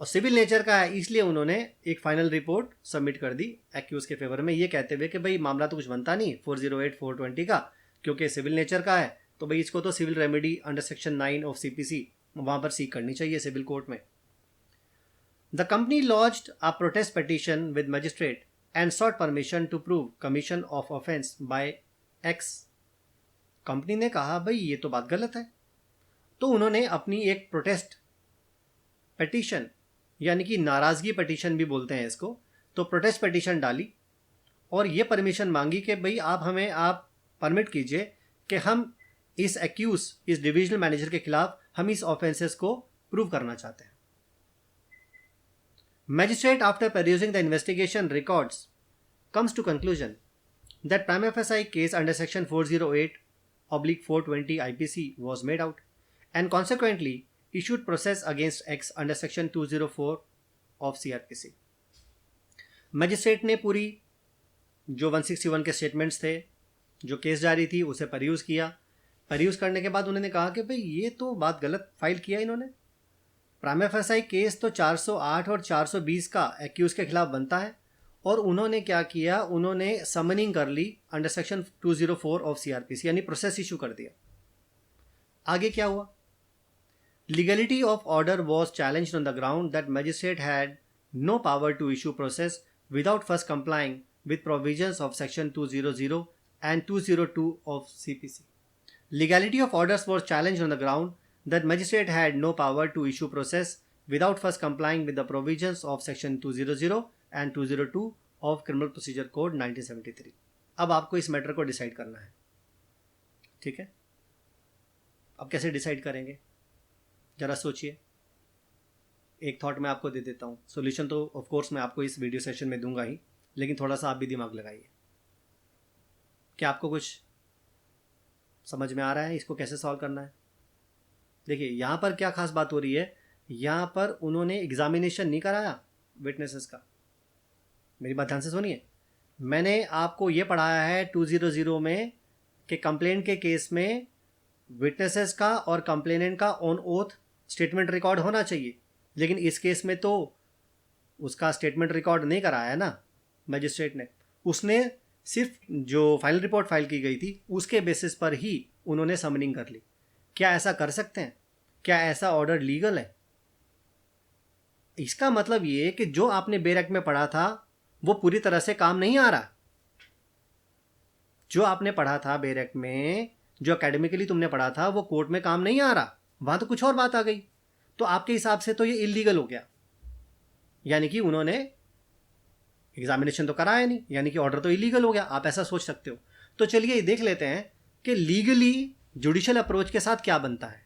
और सिविल नेचर का है इसलिए उन्होंने एक फाइनल रिपोर्ट सबमिट कर दी एक्यूज के फेवर में, ये कहते हुए कि भाई मामला तो कुछ बनता नहीं 408/420 का, क्योंकि सिविल नेचर का है तो भाई इसको तो civil remedy under section 9 of CPC वहाँ पर सीक करनी चाहिए सिविल कोर्ट में। The company launched a protest petition with magistrate and sought permission to prove commission of offense by X। Company ने कहा भाई ये तो बात गलत है, तो उन्होंने अपनी एक प्रोटेस्ट पिटीशन यानी कि नाराज़गी पिटीशन भी बोलते हैं इसको, तो प्रोटेस्ट पिटीशन डाली और ये परमिशन मांगी कि भाई आप परमिट कीजिए कि हम इस एक्यूज इस डिविजनल मैनेजर के खिलाफ हम इस ऑफेंसेस को प्रूव करना चाहते हैं। Magistrate, after perusing the investigation records, comes to conclusion that prima facie case under section 408/420 IPC was made out and consequently issued process against X under section 204 of CRPC। Magistrate ने पूरी जो 161 के statements थे, जो case जारी थी, उसे परयूज़ किया। परयूज़ करने के बाद उन्होंने कहा कि भाई ये तो बात गलत फाइल किया इन्होंने। प्राइमा फेसाई केस तो 408 और 420 का एक्यूज के खिलाफ बनता है, और उन्होंने क्या किया, उन्होंने समनिंग कर ली अंडर सेक्शन 204 ऑफ CRPC, यानी प्रोसेस इशू कर दिया। आगे क्या हुआ, legality of order was challenged on the ground that magistrate had no power to issue process without first complying with provisions of section 200 and 202 of CPC। Legality of orders was challenged on the ground that magistrate had no power to issue process without first complying with the provisions of section 200 and 202 of criminal procedure code 1973। अब आपको इस matter को decide करना है, ठीक है। अब कैसे डिसाइड करेंगे जरा सोचिए। एक थॉट मैं आपको दे देता हूँ, सॉल्यूशन तो ऑफ कोर्स मैं आपको इस वीडियो सेशन में दूंगा ही, लेकिन थोड़ा सा आप भी दिमाग लगाइए। क्या आपको कुछ समझ में आ रहा है इसको कैसे सॉल्व करना है? देखिए यहाँ पर क्या खास बात हो रही है, यहाँ पर उन्होंने एग्जामिनेशन नहीं कराया विटनेसेस का। मेरी बात ध्यान से सुनिए, मैंने आपको ये पढ़ाया है 200 में कि कंप्लेंट के केस में विटनेसेस का और कंप्लेनेंट का ऑन ओथ स्टेटमेंट रिकॉर्ड होना चाहिए, लेकिन इस केस में तो उसका स्टेटमेंट रिकॉर्ड नहीं कराया है ना मजिस्ट्रेट ने। उसने सिर्फ जो फाइनल रिपोर्ट फाइल की गई थी उसके बेसिस पर ही उन्होंने समनिंग कर ली। क्या ऐसा कर सकते हैं? क्या ऐसा ऑर्डर लीगल है? इसका मतलब ये कि जो आपने बेर एक्ट में पढ़ा था वो पूरी तरह से काम नहीं आ रहा। जो आपने पढ़ा था बेर एक्ट में, जो एकेडमिकली तुमने पढ़ा था, वो कोर्ट में काम नहीं आ रहा। वहां तो कुछ और बात आ गई, तो आपके हिसाब से तो ये इलीगल हो गया। यानी कि उन्होंने एग्जामिनेशन तो कराया नहीं, यानी कि ऑर्डर तो इलीगल हो गया, आप ऐसा सोच सकते हो। तो चलिए देख लेते हैं कि लीगली जुडिशियल अप्रोच के साथ क्या बनता है,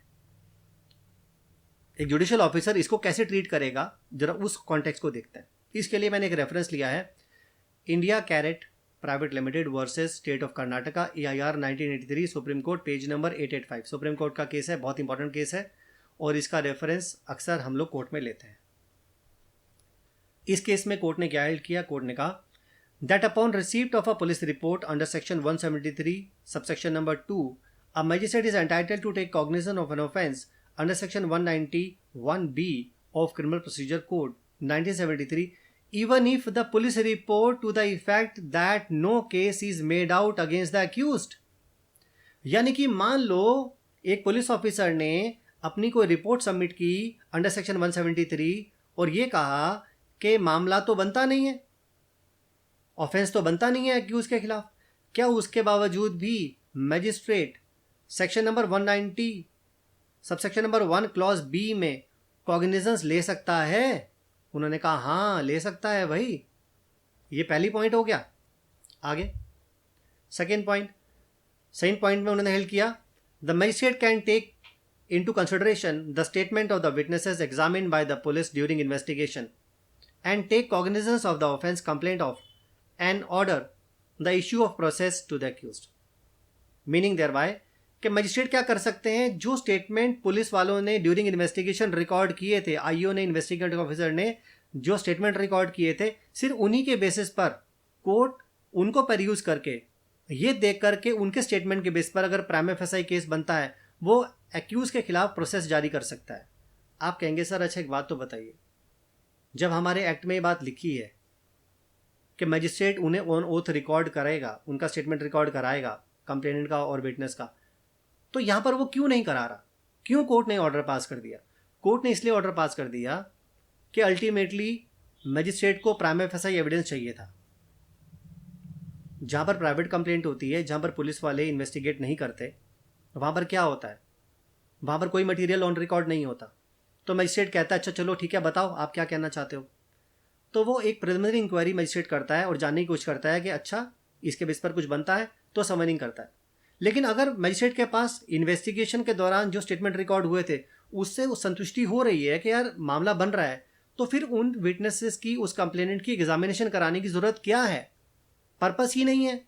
एक जुडिशियल ऑफिसर इसको कैसे ट्रीट करेगा, जरा उस कॉन्टेक्स्ट को देखते हैं। इसके लिए मैंने एक रेफरेंस लिया है, India carat private limited versus state of Karnataka, EIR 1983, supreme court, page number 885। Supreme court का केस है, बहुत इंपॉर्टेंट केस है और इसका रेफरेंस अक्सर हम लोग कोर्ट में लेते हैं। इस केस में कोर्ट ने क्या हेल्ड किया, कोर्ट ने कहा that upon receipt of a police report under section 173 subsection number 2 a magistrate is entitled to take cognizance of an offence under section 191B of criminal procedure code 1973 even if the police report to the effect that no case is made out against the accused। यानी कि मान लो एक police officer ने अपनी कोई report submit की under section 173 और ये कहा कि मामला तो बनता नहीं है, ऑफेंस तो बनता नहीं है एक्यूज के खिलाफ, क्या उसके बावजूद भी magistrate section number 190 subsection number 1 clause B में कॉग्निजेंस ले सकता है? उन्होंने कहा हाँ ले सकता है भाई। ये पहली पॉइंट हो गया। आगे सेकेंड पॉइंट में उन्होंने हेल्ड किया the magistrate can take into consideration the statement of the witnesses examined by the police during investigation and take cognizance of the offence complaint of and order the issue of process to the accused. Meaning thereby कि magistrate क्या कर सकते हैं, जो statement police वालों ने during investigation record किए थे, आईओ ने, इन्वेस्टिगेटिंग ऑफिसर ने जो स्टेटमेंट रिकॉर्ड किए थे, सिर्फ उन्हीं के बेसिस पर कोर्ट उनको परयूज करके ये देख करके उनके स्टेटमेंट के बेस पर अगर प्राइमा फेसाई केस बनता है वो एक्यूज के खिलाफ प्रोसेस जारी कर सकता है। आप कहेंगे सर अच्छा एक बात तो बताइए, जब हमारे एक्ट में ये बात लिखी है कि मजिस्ट्रेट उन्हें ऑन ओथ रिकॉर्ड करेगा, उनका स्टेटमेंट रिकॉर्ड कराएगा कंप्लेनेंट का और विटनेस का, तो यहां पर वो क्यों नहीं करा रहा? क्यों कोर्ट ने ऑर्डर पास कर दिया? कोर्ट ने इसलिए ऑर्डर पास कर दिया कि अल्टीमेटली मजिस्ट्रेट को प्राइमा फेसाई एविडेंस चाहिए था। जहां पर प्राइवेट कंप्लेंट होती है, जहां पर पुलिस वाले इन्वेस्टिगेट नहीं करते, वहां पर क्या होता है, वहां पर कोई मटेरियल ऑन रिकॉर्ड नहीं होता। तो मजिस्ट्रेट कहता है अच्छा चलो ठीक है बताओ आप क्या कहना चाहते हो। तो वो एक प्रिलिमिनरी इंक्वायरी मजिस्ट्रेट करता है और जानने की कोशिश करता है कि अच्छा इसके बेस पर कुछ बनता है तो समनिंग करता है। लेकिन अगर मजिस्ट्रेट के पास इन्वेस्टिगेशन के दौरान जो स्टेटमेंट रिकॉर्ड हुए थे उससे संतुष्टि हो रही है कि यार मामला बन रहा है, तो फिर उन विटनेसेस की, उस कंप्लेनेंट की एग्जामिनेशन कराने की जरूरत क्या है? पर्पस ही नहीं है।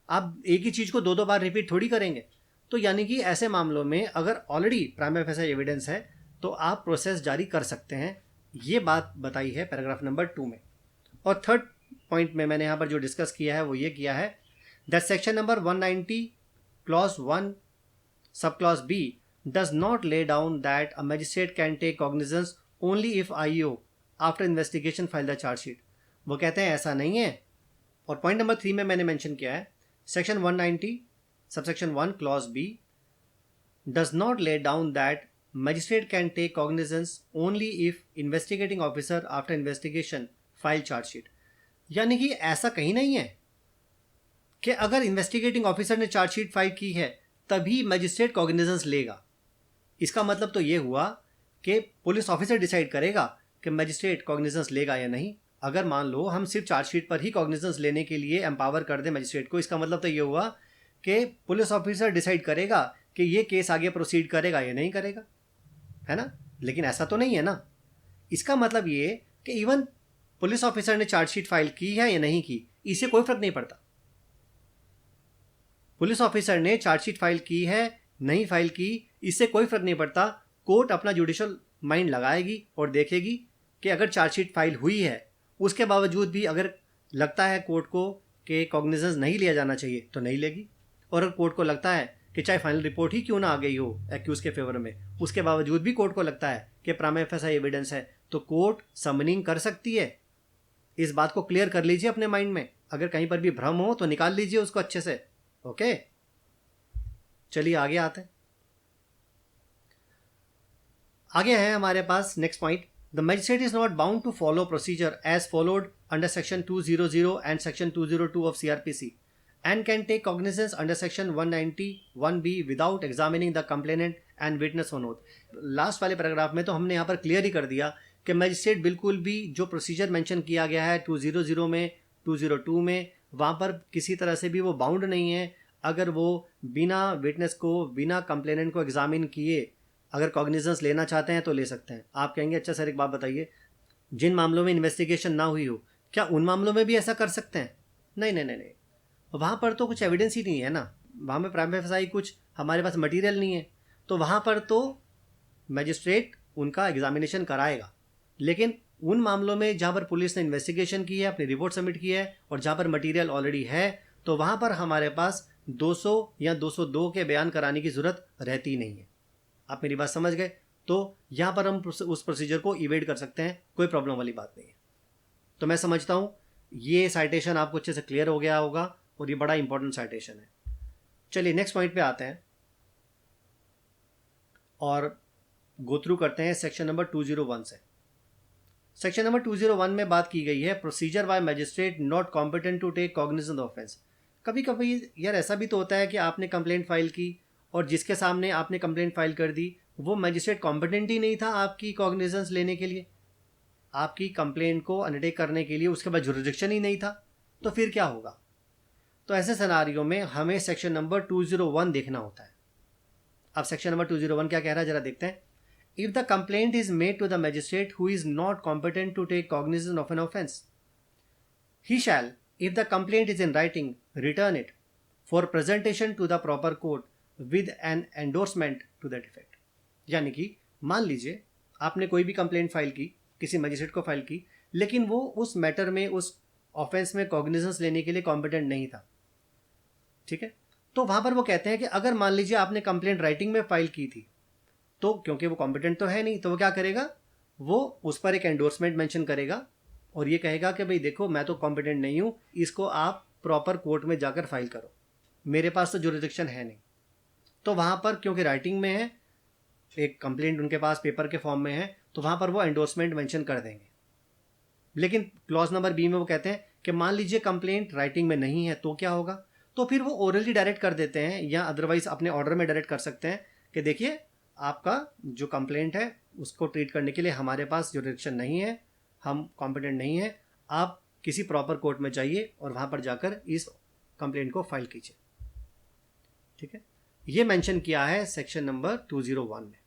आप एक ही चीज को दो बार रिपीट थोड़ी करेंगे। तो यानी कि ऐसे मामलों में अगर ऑलरेडी प्राइमा फेसाई एविडेंस है तो आप प्रोसेस जारी कर सकते हैं। ये बात बताई है पैराग्राफ नंबर 2 में। और थर्ड पॉइंट में मैंने यहाँ पर जो डिस्कस किया है वो ये किया है that section number 190 clause 1 sub clause B does not lay down that a magistrate can take cognizance only if IO after investigation file the chargesheet. वो कहते हैं ऐसा नहीं है। और पॉइंट नंबर 3 में मैंने मेंशन किया है section 190 subsection 1 clause B does not lay down that magistrate can take cognizance only if investigating officer after investigation file charge sheet। यानी कि ऐसा कहीं नहीं है कि अगर इन्वेस्टिगेटिंग ऑफिसर ने चार्जशीट फाइल की है तभी मजिस्ट्रेट कॉग्निजेंस लेगा। इसका मतलब तो ये हुआ कि पुलिस ऑफिसर डिसाइड करेगा कि मजिस्ट्रेट कॉग्निजेंस लेगा या नहीं। अगर मान लो हम सिर्फ चार्जशीट पर ही कॉग्निजेंस लेने के लिए एम्पावर कर दें मजिस्ट्रेट को, इसका मतलब तो ये हुआ कि पुलिस ऑफिसर डिसाइड करेगा कि ये केस आगे प्रोसीड करेगा या नहीं करेगा, है ना। लेकिन ऐसा तो नहीं है ना। इसका मतलब ये कि इवन पुलिस ऑफिसर ने चार्जशीट फाइल की है या नहीं की, इससे कोई फर्क नहीं पड़ता। पुलिस ऑफिसर ने चार्जशीट फाइल की है नहीं फाइल की, इससे कोई फर्क नहीं पड़ता। कोर्ट अपना जुडिशियल माइंड लगाएगी और देखेगी कि अगर चार्जशीट फाइल हुई है उसके बावजूद भी अगर लगता है कोर्ट को कि कॉग्निजेंस नहीं लिया जाना चाहिए तो नहीं लेगी। और अगर कोर्ट को लगता है कि चाहे फाइनल रिपोर्ट ही क्यों ना आ गई हो एक्यूज के फेवर में, उसके बावजूद भी कोर्ट को लगता है कि प्राइमा फेसाई एविडेंस है, तो कोर्ट समनिंग कर सकती है। इस बात को क्लियर कर लीजिए अपने माइंड में। अगर कहीं पर भी भ्रम हो तो निकाल लीजिए उसको अच्छे से। ओके, चलिए आगे आते हैं। आगे है हमारे पास next point, the magistrate is not bound to follow procedure as followed under section 200 and section 202 of CRPC and can take cognizance under section 191B without examining the complainant and witness on oath। Last वाले paragraph में तो हमने यहाँ पर clear ही कर दिया कि magistrate बिल्कुल भी जो प्रोसीजर मेंशन किया गया है 200 में 202 में वहाँ पर किसी तरह से भी वो बाउंड नहीं है। अगर वो बिना विटनेस को, बिना कंप्लेनेंट को एग्जामिन किए अगर कॉग्निजेंस लेना चाहते हैं तो ले सकते हैं। आप कहेंगे अच्छा सर एक बात बताइए, जिन मामलों में इन्वेस्टिगेशन ना हुई हो क्या उन मामलों में भी ऐसा कर सकते हैं? नहीं नहीं नहीं नहीं, वहाँ पर तो कुछ एविडेंस ही नहीं है ना, वहाँ में प्राइम फेसाई कुछ हमारे पास मटेरियल नहीं है, तो वहाँ पर तो मैजिस्ट्रेट उनका एग्जामिनेशन कराएगा। लेकिन उन मामलों में जहाँ पर पुलिस ने इन्वेस्टिगेशन की है, अपनी रिपोर्ट सबमिट की है और जहाँ पर मटेरियल ऑलरेडी है, तो वहाँ पर हमारे पास 200 या 202 के बयान कराने की ज़रूरत रहती नहीं है। आप मेरी बात समझ गए? तो यहाँ पर हम उस प्रोसीजर को इवेड कर सकते हैं, कोई प्रॉब्लम वाली बात नहीं है। तो मैं समझता हूँ ये साइटेशन आपको अच्छे से क्लियर हो गया होगा और ये बड़ा इंपॉर्टेंट साइटेशन है। चलिए नेक्स्ट पॉइंट पे आते हैं और गो थ्रू करते हैं सेक्शन नंबर 201 से। सेक्शन नंबर 201 में बात की गई है procedure by magistrate not competent to take cognizance of offence. कभी कभी यार ऐसा भी तो होता है कि आपने कंप्लेंट फाइल की और जिसके सामने आपने कंप्लेंट फाइल कर दी वो मैजिस्ट्रेट कॉम्पिटेंट ही नहीं था आपकी कॉग्निजेंस लेने के लिए, आपकी कंप्लेंट को अंडरटेक करने के लिए, उसके बाद जुरिडिक्शन ही नहीं था, तो फिर क्या होगा? तो ऐसे सिनारियो में हमें सेक्शन नंबर 201 देखना होता है। अब सेक्शन नंबर 201 क्या कह रहा है जरा देखते हैं। If the complaint is made to the magistrate who is not competent to take cognizance of an offence, he shall, if the complaint is in writing, return it for presentation to the proper court with an endorsement to that effect. यानी कि मान लीजिए आपने कोई भी complaint file की, किसी magistrate को फाइल की, लेकिन वो उस मैटर में, उस ऑफेंस में कॉग्निजेंस लेने के लिए कॉम्पिटेंट नहीं था, ठीक है? तो वहां पर वो कहते हैं कि अगर मान लीजिए आपने कंप्लेंट राइटिंग में फाइल की थी, तो क्योंकि वो कॉम्पिटेंट तो है नहीं, तो वो क्या करेगा, वो उस पर एक एंडोर्समेंट मेंशन करेगा और ये कहेगा कि भाई देखो मैं तो कॉम्पिटेंट नहीं हूं, इसको आप प्रॉपर कोर्ट में जाकर फाइल करो, मेरे पास तो जुरिडिक्शन है नहीं। तो वहां पर क्योंकि राइटिंग में है, एक कंप्लेंट उनके पास पेपर के फॉर्म में है, तो वहां पर वो एंडोर्समेंट मेंशन कर देंगे। लेकिन क्लॉज नंबर बी में वो कहते हैं कि मान लीजिए कंप्लेंट राइटिंग में नहीं है, तो क्या होगा? तो फिर वो ओरली डायरेक्ट कर देते हैं या अदरवाइज अपने ऑर्डर में डायरेक्ट कर सकते हैं कि देखिए आपका जो कंप्लेंट है उसको ट्रीट करने के लिए हमारे पास जुरिडिक्शन नहीं है, हम कॉम्पिटेंट नहीं है, आप किसी प्रॉपर कोर्ट में जाइए और वहां पर जाकर इस कंप्लेंट को फाइल कीजिए। ठीक है, ये मेंशन किया है सेक्शन नंबर 201 में।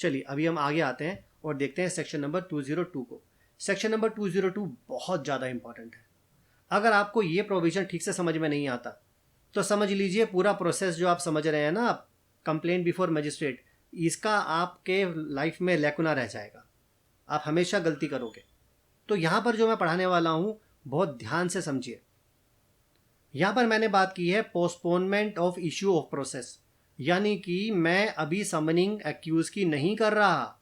चलिए अभी हम आगे आते हैं और देखते हैं सेक्शन नंबर 202 को। सेक्शन नंबर 202 बहुत ज़्यादा इंपॉर्टेंट है। अगर आपको ये प्रोविजन ठीक से समझ में नहीं आता तो समझ लीजिए पूरा प्रोसेस जो आप समझ रहे हैं ना, आप कंप्लेंट बिफोर मजिस्ट्रेट, इसका आपके लाइफ में लैकुना रह जाएगा, आप हमेशा गलती करोगे। तो यहाँ पर जो मैं पढ़ाने वाला हूँ बहुत ध्यान से समझिए। यहाँ पर मैंने बात की है postponement of issue of process, यानी कि मैं अभी समनिंग एक्यूज की नहीं कर रहा।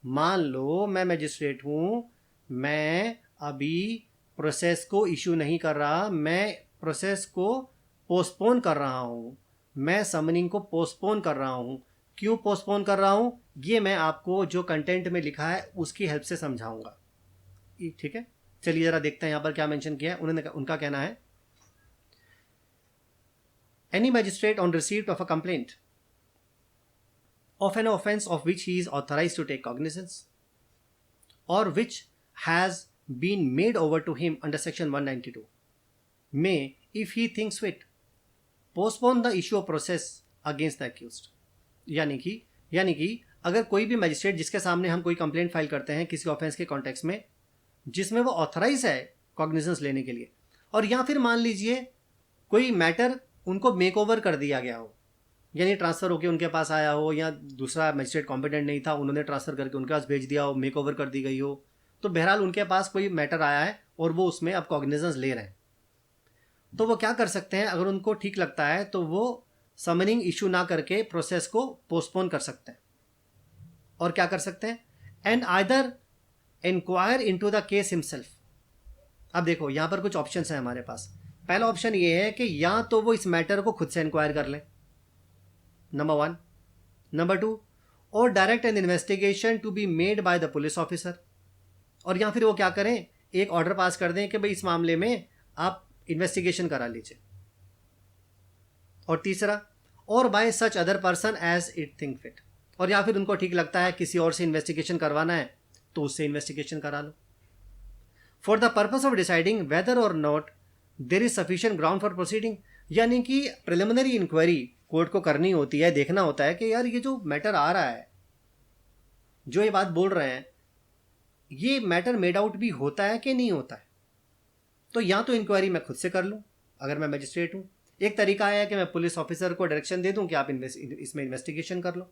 मान लो मैं मजिस्ट्रेट हूं, मैं अभी प्रोसेस को इशू नहीं कर रहा, मैं प्रोसेस को पोस्टपोन कर रहा हूं, मैं समनिंग को पोस्टपोन कर रहा हूं। क्यों पोस्टपोन कर रहा हूं ये मैं आपको जो कंटेंट में लिखा है उसकी हेल्प से समझाऊंगा। ठीक है, चलिए जरा देखते हैं यहां पर क्या मेंशन किया है। उनका कहना है any magistrate on receipt of a complaint of an offence of which he is authorized to take cognizance or which has been made over to him under section 192 may, if he thinks fit, postpone the issue of process against the accused। यानी कि अगर कोई भी magistrate जिसके सामने हम कोई complaint file करते हैं किसी ऑफेंस के कॉन्टेक्स्ट में जिसमें वो ऑथराइज है कॉग्निजेंस लेने के लिए, और या फिर मान लीजिए कोई मैटर उनको मेक ओवर कर दिया गया हो, यानी ट्रांसफ़र होकर उनके पास आया हो, या दूसरा मजिस्ट्रेट कॉम्पिटेंट नहीं था उन्होंने ट्रांसफ़र करके उनके पास भेज दिया हो, मेक ओवर कर दी गई हो, तो बहरहाल उनके पास कोई मैटर आया है और वो उसमें अब कॉग्निजेंस ले रहे हैं, तो वो क्या कर सकते हैं, अगर उनको ठीक लगता है तो वो समनिंग इशू ना करके प्रोसेस को पोस्टपोन कर सकते हैं। और क्या कर सकते हैं, and either inquire into the case himself. अब देखो यहाँ पर कुछ ऑप्शंस हैं हमारे पास। पहला ऑप्शन ये है कि या तो वो इस मैटर को खुद से इंक्वायर कर लें, नंबर 1। नंबर 2, और direct an investigation to be made by the police officer, और या फिर वो क्या करें, एक ऑर्डर पास कर दें कि भाई इस मामले में आप इन्वेस्टिगेशन करा लीजिए। और तीसरा, और by such other person as it think fit, और या फिर उनको ठीक लगता है किसी और से इन्वेस्टिगेशन करवाना है तो उससे इन्वेस्टिगेशन करा लो। For the purpose of deciding whether or not there is sufficient ground for proceeding, यानी कि प्रिलिमिनरी इंक्वायरी कोर्ट को करनी होती है, देखना होता है कि यार ये जो मैटर आ रहा है, जो ये बात बोल रहे हैं, ये मैटर मेड आउट भी होता है कि नहीं होता है। तो या तो इंक्वायरी मैं खुद से कर लूँ अगर मैं मजिस्ट्रेट हूँ, एक तरीका है कि मैं पुलिस ऑफिसर को डायरेक्शन दे दूँ कि आप इसमें इन्वेस्टिगेशन कर लो,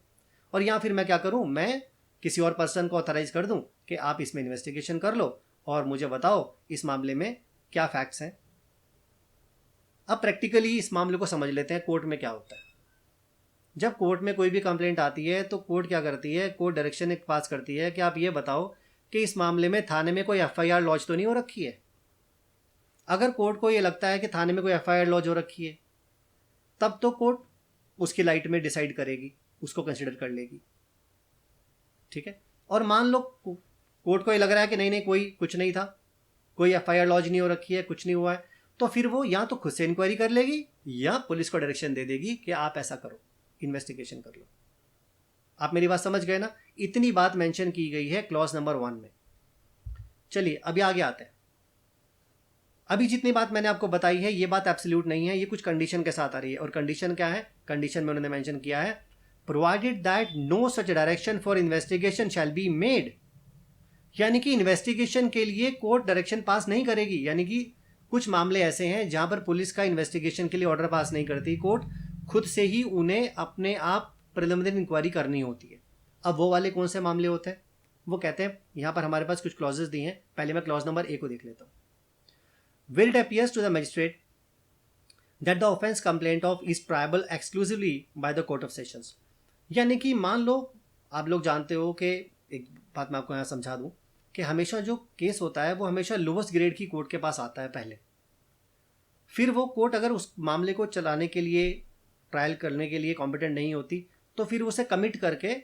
और या फिर मैं क्या करूँ, मैं किसी और पर्सन को ऑथराइज कर दूँ कि आप इसमें इन्वेस्टिगेशन कर लो और मुझे बताओ इस मामले में क्या फैक्ट्स हैं। अब प्रैक्टिकली इस मामले को समझ लेते हैं, कोर्ट में क्या होता है। जब कोर्ट में कोई भी कंप्लेंट आती है तो कोर्ट क्या करती है, कोर्ट डायरेक्शन एक पास करती है कि आप ये बताओ कि इस मामले में थाने में कोई एफआईआर लॉन्च तो नहीं हो रखी है। अगर कोर्ट को ये लगता है कि थाने में कोई एफआईआर लॉन्च हो रखी है, तब तो कोर्ट उसकी लाइट में डिसाइड करेगी, उसको कंसिडर कर लेगी, ठीक है। और मान लो कोर्ट को ये लग रहा है कि नहीं नहीं कोई कुछ नहीं था, कोई एफआईआर लॉन्च नहीं हो रखी है, कुछ नहीं हुआ है, तो फिर वो या तो खुद से इंक्वायरी कर लेगी या पुलिस को डायरेक्शन दे देगी कि आप ऐसा करो, इन्वेस्टिगेशन कर लो। आप मेरी बात समझ गए ना? इतनी बात मेंशन की गई है क्लॉज नंबर 1 में। चलिए अभी आगे आते हैं। अभी जितनी बात मैंने आपको बताई है ये बात एब्सोल्यूट नहीं है, ये कुछ कंडीशन के साथ आ रही है। और कंडीशन क्या है? कंडीशन में उन्होंने मेंशन किया है provided that no such direction for investigation shall be made, यानी कि इन्वेस्टिगेशन के लिए कोर्ट डायरेक्शन पास नहीं करेगी। यानी कि कुछ मामले ऐसे हैं जहां पर पुलिस का इन्वेस्टिगेशन के लिए ऑर्डर पास नहीं करती कोर्ट, खुद से ही उन्हें अपने आप प्रिलिमिनरी इंक्वायरी करनी होती है। अब वो वाले कौन से मामले होते हैं? वो कहते हैं, यहां पर हमारे पास कुछ क्लॉजेस दी हैं। पहले मैं क्लॉज नंबर 1 को देख लेता हूं। Will it appears to the magistrate that the offence complaint of is triable exclusively by the court of sessions, यानी कि मान लो आप लोग जानते हो कि, एक बात मैं आपको यहाँ समझा दूं कि हमेशा जो केस होता है वो हमेशा लोवेस्ट ग्रेड की कोर्ट के पास आता है पहले। फिर वो कोर्ट अगर उस मामले को चलाने के लिए, ट्रायल करने के लिए कॉम्पिटेंट नहीं होती तो फिर उसे कमिट करके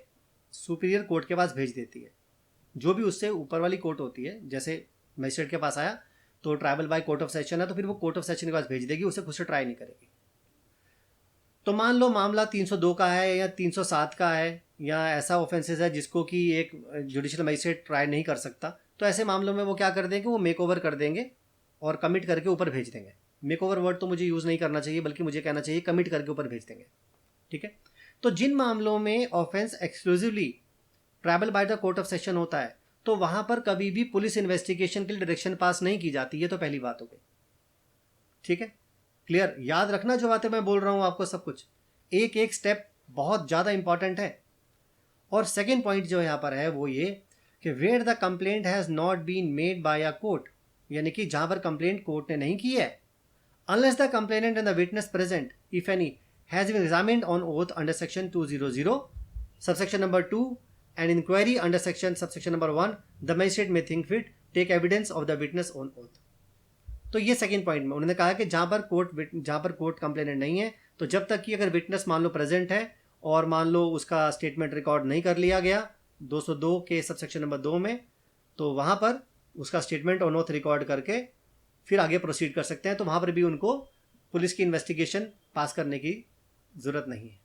सुपीरियर कोर्ट के पास भेज देती है। जो भी उससे ऊपर वाली कोर्ट होती है, जैसे मजिस्ट्रेट के पास आया तो tribal bye court of session है, तो फिर वो कोर्ट ऑफ सेशन के पास भेज देगी, उसे खुद से ट्राई नहीं करेगी। तो मान लो मामला 302 का है या 307 का है, या ऐसा ऑफेंसेस है जिसको कि एक जुडिशियल मजिस्ट्रेट ट्राई नहीं कर सकता, तो ऐसे मामलों में वो क्या कर देंगे, वो मेक ओवर कर देंगे और कमिट करके ऊपर भेज देंगे। मेक ओवर वर्ड तो मुझे यूज़ नहीं करना चाहिए, बल्कि मुझे कहना चाहिए कमिट करके ऊपर भेज देंगे, ठीक है। तो जिन मामलों में offence exclusively tribal by the court of session होता है, तो वहां पर कभी भी पुलिस इन्वेस्टिगेशन के लिए डायरेक्शन पास नहीं की जाती। ये तो पहली बात हो गई, ठीक है। क्लियर? याद रखना जो बातें मैं बोल रहा हूं आपको, सब कुछ एक एक स्टेप बहुत ज़्यादा इंपॉर्टेंट है। और सेकेंड पॉइंट जो यहाँ पर है वो ये कि where the complaint has not been made by a court, यानी कि जहां पर कंप्लेंट कोर्ट ने नहीं की है, unless the complainant and the witness present if any has been examined on oath under section 200 subsection number 2 and inquiry under section subsection number 1, the magistrate may think fit take evidence of the witness on oath। तो ये second point में उन्होंने कहा कि जहां पर court complainant नहीं है, तो जब तक कि अगर विटनेस मान लो प्रेजेंट है और मान लो उसका स्टेटमेंट रिकॉर्ड नहीं कर लिया गया 202 के सबसेक्शन नंबर 2 में, तो वहां पर उसका स्टेटमेंट ऑन ओथ रिकॉर्ड करके फिर आगे प्रोसीड कर सकते हैं। तो वहां पर भी उनको पुलिस की इन्वेस्टिगेशन पास करने की जरूरत नहीं है।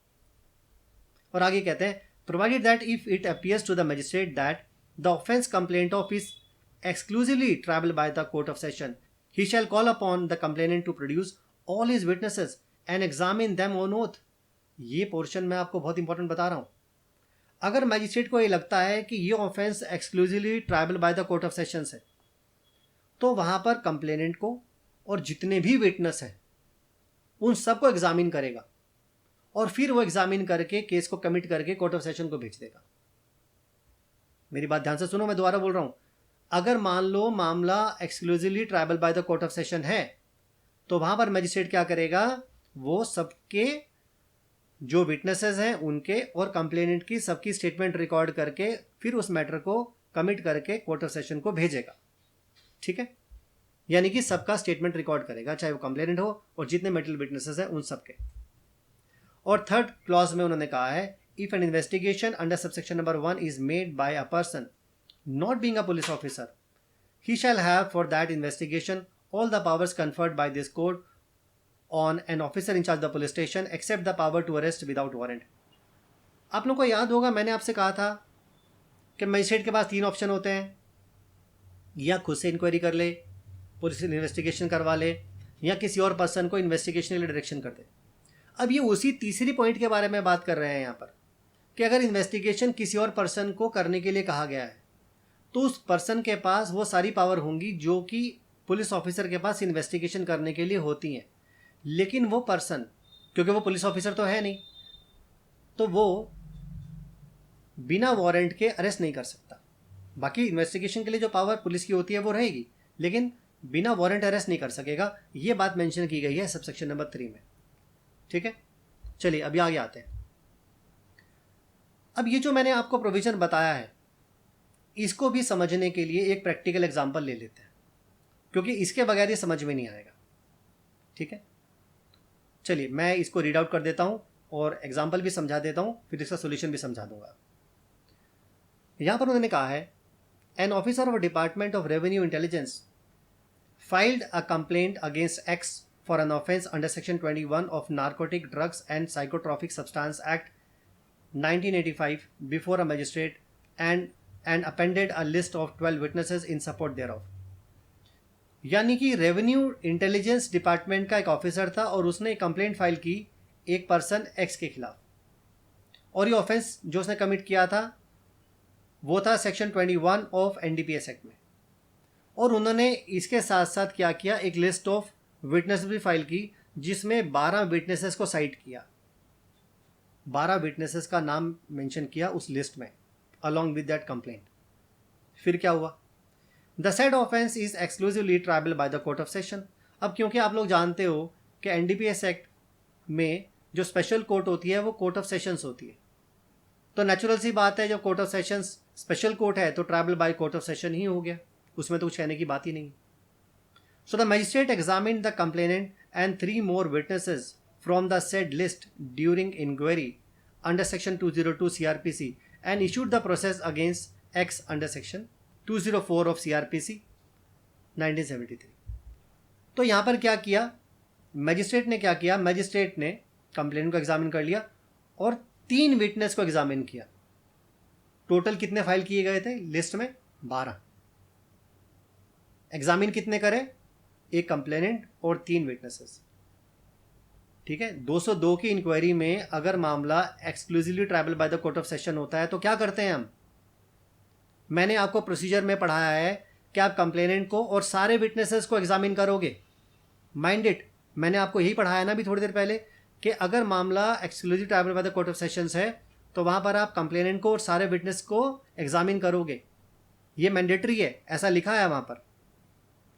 और आगे कहते हैं provided that if it appears to the magistrate that the offence complaint of is exclusively triable by the court of session, he shall call upon the complainant to produce all his witnesses and examine them on oath। ये portion मैं आपको बहुत important बता रहा हूं। अगर magistrate को ये लगता है कि ये offence exclusively tribal by the court of sessions है, तो वहां पर कंप्लेनेंट को और जितने भी विटनेस हैं उन सबको एग्जामिन करेगा और फिर वो एग्जामिन करके केस को कमिट करके कोर्ट ऑफ सेशन को भेज देगा। मेरी बात ध्यान से सुनो, मैं दोबारा बोल रहा हूं। अगर मान लो मामला exclusively tribal by the court of session है, तो वहां पर मैजिस्ट्रेट क्या करेगा, वो सबके जो विटनेसेस हैं उनके और कंप्लेनेंट की सबकी स्टेटमेंट रिकॉर्ड करके फिर उस मैटर को कमिट करके कोर्ट ऑफ सेशन को भेजेगा, ठीक है। यानी कि सबका स्टेटमेंट रिकॉर्ड करेगा, चाहे वो कंप्लेनेंट हो और जितने मेटल विटनेसेस हैं उन सबके। और थर्ड क्लॉज में उन्होंने कहा है if an investigation under subsection number 1 is made by a person not being a police officer, he shall have for that investigation all the powers conferred by this code on an officer in charge the police station except the power to arrest without warrant. आप लोगों को याद होगा मैंने आपसे कहा था कि मजिस्ट्रेट के पास 3 ऑप्शन होते हैं, या खुद से इंक्वायरी कर ले, पुलिस इन्वेस्टिगेशन करवा ले, या किसी और पर्सन को इन्वेस्टिगेशन के लिए डायरेक्शन कर दे। अब ये उसी तीसरी पॉइंट के बारे में बात कर रहे हैं यहाँ पर कि अगर इन्वेस्टिगेशन किसी और पर्सन को करने के लिए कहा गया है तो उस पर्सन के पास वो सारी पावर होंगी जो कि पुलिस ऑफिसर के पास इन्वेस्टिगेशन करने के लिए होती हैं। लेकिन वो पर्सन, क्योंकि वो पुलिस ऑफिसर तो है नहीं, तो वो बिना वारंट के अरेस्ट नहीं कर सकता। बाकी इन्वेस्टिगेशन के लिए जो पावर पुलिस की होती है वो रहेगी, लेकिन बिना वारंट अरेस्ट नहीं कर सकेगा। ये बात मेंशन की गई है सबसेक्शन नंबर 3 में। ठीक है, चलिए अभी आगे आते हैं। अब ये जो मैंने आपको प्रोविजन बताया है, इसको भी समझने के लिए एक प्रैक्टिकल एग्जांपल ले लेते हैं, क्योंकि इसके बगैर ये समझ में नहीं आएगा। ठीक है, चलिए मैं इसको रीड आउट कर देता हूं और एग्जांपल भी समझा देता हूं, फिर इसका सोल्यूशन भी समझा दूंगा। यहां पर उन्होंने कहा है, an officer of department of revenue intelligence filed a complaint against X for an offense under Section 21 of Narcotic Drugs and Psychotropic Substance Act 1985 before a magistrate and appended a list of 12 witnesses in support thereof। यानी कि revenue intelligence department का एक officer था और उसने एक complaint file की एक पर्सन एक्स के खिलाफ, और ये ऑफेंस जो उसने कमिट किया था वो था सेक्शन 21 ऑफ एनडीपीएस एक्ट में। और उन्होंने इसके साथ साथ क्या किया, एक लिस्ट ऑफ विटनेस भी फाइल की जिसमें 12 विटनेसेस को साइट किया, 12 विटनेसेस का नाम मेंशन किया उस लिस्ट में अलॉन्ग विद दैट कंप्लेंट। फिर क्या हुआ, the said offence is exclusively tribal by the court of session. अब क्योंकि आप लोग जानते हो कि एनडीपीएस एक्ट में जो स्पेशल कोर्ट होती है वो कोर्ट ऑफ सेशंस होती है, तो नेचुरल सी बात है जब court of sessions special court है तो triable by court of session ही हो गया, उसमें तो कुछ कहने की बात ही नहीं। So the magistrate examined the complainant and 3 more witnesses from the said list during inquiry under section 202 CRPC and issued the process against X under section 204 of CRPC 1973। तो यहां पर क्या किया मजिस्ट्रेट ने, क्या किया मजिस्ट्रेट ने कंप्लेनेंट को एग्जामिन कर लिया और 3 विटनेस को एग्जामिन किया। टोटल कितने फाइल किए गए थे लिस्ट में, 12। एग्जामिन कितने करें, एक कंप्लेनेंट और 3 विटनेसेस। ठीक है, 202 की इंक्वायरी में अगर मामला exclusively tribal by the court of session होता है तो क्या करते हैं हम, मैंने आपको प्रोसीजर में पढ़ाया है कि आप कंप्लेनेंट को और सारे विटनेसेस को एग्जामिन करोगे। माइंड इट, मैंने आपको यही पढ़ाया ना अभी थोड़ी देर पहले कि अगर मामला exclusive tribal by the court of sessions है तो वहां पर आप कंप्लेनेंट को और सारे विटनेस को एग्जामिन करोगे। ये मैंडेटरी है, ऐसा लिखा है वहां पर।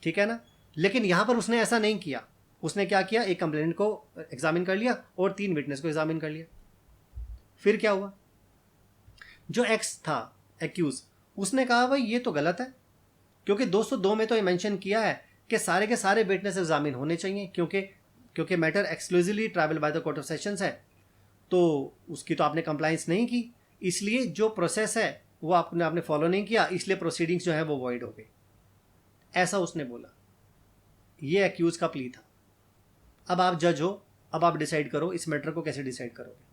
ठीक है ना, लेकिन यहां पर उसने ऐसा नहीं किया। उसने क्या किया, एक कंप्लेनेंट को एग्जामिन कर लिया और 3 विटनेस को एग्जामिन कर लिया। फिर क्या हुआ, जो एक्स था एक्यूज, उसने कहा भाई ये तो गलत है, क्योंकि 202 में तो ये मेंशन किया है कि सारे के सारे विटनेस एग्जामिन होने चाहिए, क्योंकि matter exclusively tribal by the court of sessions है। तो उसकी तो आपने कंप्लाइंस नहीं की, इसलिए जो प्रोसेस है वो आपने फॉलो नहीं किया, इसलिए प्रोसीडिंग्स जो है वो वॉइड हो गई। ऐसा उसने बोला। ये एक्यूज का प्ली था। अब आप जज हो, अब आप डिसाइड करो इस मैटर को कैसे डिसाइड करोगे।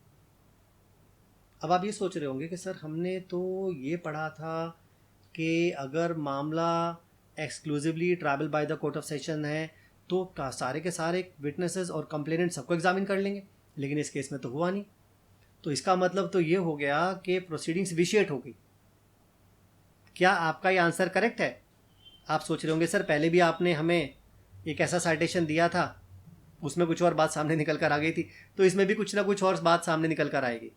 अब आप ये सोच रहे होंगे कि सर हमने तो ये पढ़ा था कि अगर मामला exclusively tribal by the court of session है तो सारे के सारे विटनेसेस और कंप्लेनेंट सबको एग्जामिन कर लेंगे, लेकिन इस केस में तो हुआ नहीं। तो इसका मतलब तो ये हो गया कि प्रोसीडिंग्स विशिएट हो गई। क्या आपका ये आंसर करेक्ट है? आप सोच रहे होंगे सर पहले भी आपने हमें एक ऐसा साइटेशन दिया था, उसमें कुछ और बात सामने निकल कर आ गई थी, तो इसमें भी कुछ ना कुछ और बात सामने निकल कर आएगी।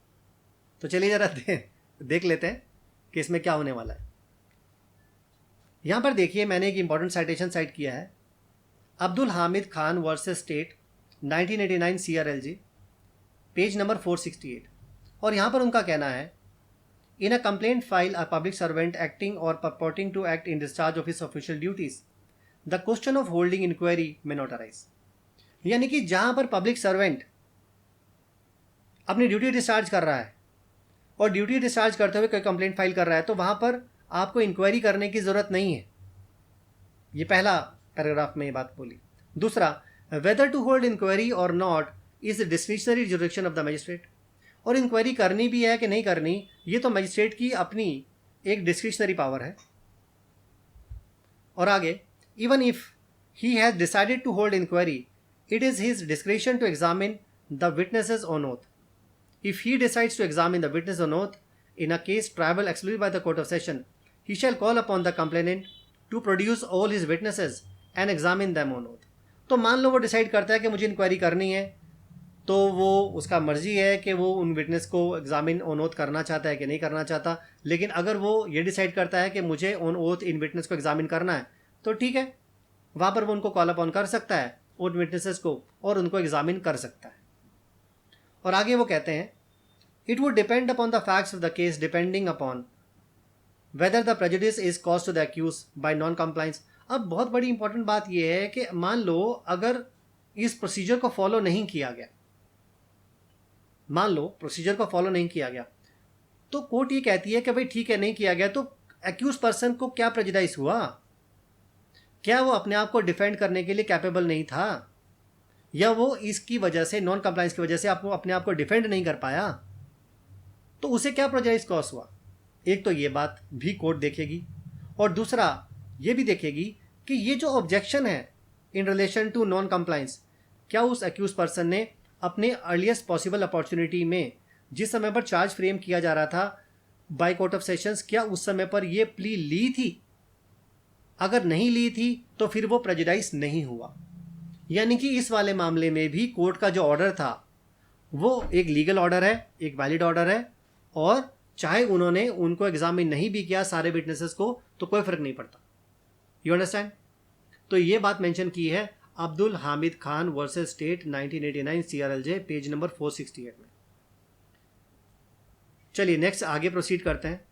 तो चलिए ज़रा देख लेते हैं कि इसमें क्या होने वाला है। यहाँ पर देखिए मैंने एक इंपॉर्टेंट साइटेशन साइट किया है, Abdul Hamid Khan versus state 1989 CRLG, page number 468। और यहाँ पर उनका कहना है, in a complaint file a public servant acting or purporting to act in discharge of his official duties, the question of holding inquiry may not arise. यानी कि जहां पर पब्लिक सर्वेंट अपनी ड्यूटी डिस्चार्ज कर रहा है और ड्यूटी डिस्चार्ज करते हुए कोई कंप्लेंट फाइल कर रहा है तो वहां पर आपको इंक्वायरी करने की जरूरत नहीं है। ये पहला पैराग्राफ में ये बात बोली। दूसरा, वेदर टू होल्ड इंक्वायरी और not is discretionary jurisdiction of the magistrate. और इंक्वायरी करनी भी है कि नहीं करनी, ये तो मजिस्ट्रेट की अपनी एक डिस्क्रिशनरी पावर है। और आगे, even if he has decided to hold inquiry, it is his discretion to examine the witnesses on oath. If he decides to examine the witness on oath in a case triable excluded by the court of session, he shall call upon the complainant to produce all his witnesses and examine them on oath. तो मान लो वो decide करता है कि मुझे inquiry करनी है, तो वो उसका मर्जी है कि वो उन विटनेस को एग्जामिन ऑन ओथ करना चाहता है कि नहीं करना चाहता। लेकिन अगर वो ये डिसाइड करता है कि मुझे ऑन ओथ इन विटनेस को एग्जामिन करना है, तो ठीक है, वहाँ पर वो उनको कॉल अपॉन कर सकता है उन विटनेसेस को और उनको एग्जामिन कर सकता है। और आगे वो कहते हैं, it would depend upon the facts of the case depending upon whether the prejudice is cause to the accuse by non compliance. अब बहुत बड़ी इंपॉर्टेंट बात यह है कि मान लो अगर इस प्रोसीजर को फॉलो नहीं किया गया, मान लो प्रोसीजर को फॉलो नहीं किया गया, तो कोर्ट ये कहती है कि भाई ठीक है, नहीं किया गया, तो एक्यूज पर्सन को क्या प्रेजुडाइस हुआ? क्या वो अपने आप को डिफेंड करने के लिए कैपेबल नहीं था, या वो इसकी वजह से, नॉन कंप्लायंस की वजह से आपको अपने आप को डिफेंड नहीं कर पाया? तो उसे क्या प्रेजुडाइस कॉज हुआ? एक तो ये बात भी कोर्ट देखेगी, और दूसरा ये भी देखेगी कि ये जो ऑब्जेक्शन है in relation to non compliance, क्या उस एक्यूज पर्सन ने अपने अर्लीस्ट पॉसिबल अपॉर्चुनिटी में, जिस समय पर चार्ज फ्रेम किया जा रहा था बाय कोर्ट ऑफ सेशंस, क्या उस समय पर ये प्ली ली थी? अगर नहीं ली थी तो फिर वो प्रेजुडाइस नहीं हुआ। यानी कि इस वाले मामले में भी कोर्ट का जो ऑर्डर था वो एक लीगल ऑर्डर है, एक वैलिड ऑर्डर है, और चाहे उन्होंने उनको एग्जामिन नहीं भी किया सारे विटनेसेस को, तो कोई फर्क नहीं पड़ता। You understand? तो ये बात मेंशन की है Abdul Hamid Khan versus state 1989 CRLJ page number 468 में। चलिए नेक्स्ट आगे प्रोसीड करते हैं,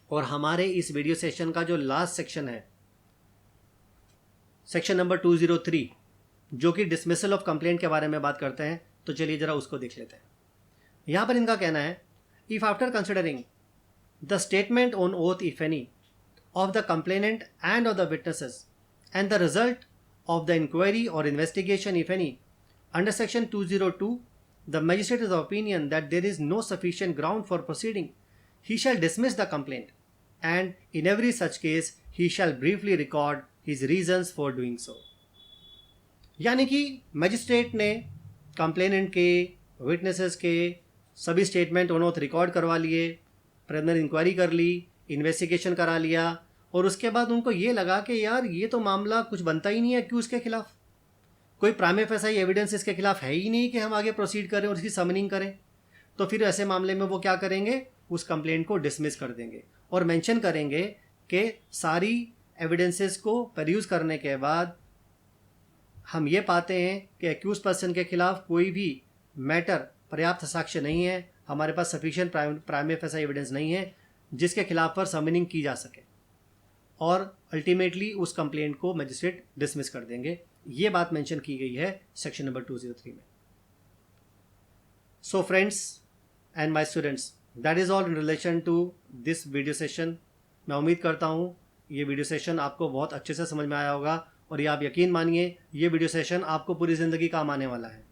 और हमारे इस वीडियो सेशन का जो लास्ट सेक्शन है, सेक्शन नंबर 203, जो कि डिसमिसल ऑफ कंप्लेंट के बारे में बात करते हैं। तो चलिए जरा उसको देख लेते हैं। यहां पर इनका कहना है, if after considering the statement on oath if any of the complainant end of the witnesses and the result of the inquiry or investigation if any under section 202, the magistrate is of opinion that there is no sufficient ground for proceeding, he shall dismiss the complaint, and in every such case he shall briefly record his reasons for doing so. यानी कि magistrate ने complainant के, witnesses के सभी statement on oath record करवा लिए, preliminary inquiry कर ली, investigation करा लिया, और उसके बाद उनको ये लगा कि यार ये तो मामला कुछ बनता ही नहीं है एक्यूज के खिलाफ, कोई प्राइमे फेसाई एविडेंस इसके खिलाफ है ही नहीं कि हम आगे प्रोसीड करें और इसकी समनिंग करें। तो फिर ऐसे मामले में वो क्या करेंगे, उस कंप्लेंट को डिसमिस कर देंगे और मेंशन करेंगे कि सारी एविडेंसेस को परयूज करने के बाद हम ये पाते हैं कि एक्यूज पर्सन के खिलाफ कोई भी मैटर पर्याप्त साक्ष्य नहीं है, हमारे पास सफिशिएंट प्राइमे फेसाई एविडेंस नहीं है जिसके खिलाफ पर समनिंग की जा सके, और अल्टीमेटली उस कंप्लेंट को मजिस्ट्रेट डिसमिस कर देंगे। ये बात मेंशन की गई है सेक्शन नंबर 203 में। So friends and my students, that is all in relation to this video session. मैं उम्मीद करता हूँ ये वीडियो सेशन आपको बहुत अच्छे से समझ में आया होगा, और ये आप यकीन मानिए ये वीडियो सेशन आपको पूरी ज़िंदगी काम आने वाला है।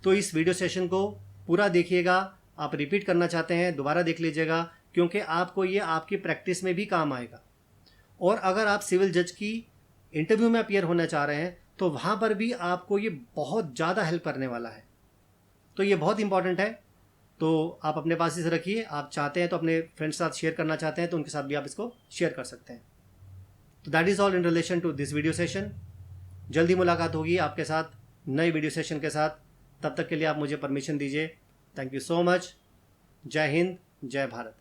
तो इस वीडियो सेशन को पूरा देखिएगा, आप रिपीट करना चाहते हैं दोबारा देख लीजिएगा, क्योंकि आपको ये आपकी प्रैक्टिस में भी काम आएगा। और अगर आप सिविल जज की इंटरव्यू में अपीयर होना चाह रहे हैं तो वहाँ पर भी आपको ये बहुत ज़्यादा हेल्प करने वाला है। तो ये बहुत इंपॉर्टेंट है, तो आप अपने पास इसे रखिए। आप चाहते हैं तो अपने फ्रेंड्स के साथ शेयर करना चाहते हैं तो उनके साथ भी आप इसको शेयर कर सकते हैं। तो that is all in relation to this video session. जल्दी मुलाकात होगी आपके साथ नए वीडियो सेशन के साथ। तब तक के लिए आप मुझे परमिशन दीजिए। Thank you so much. जय हिंद, जय भारत।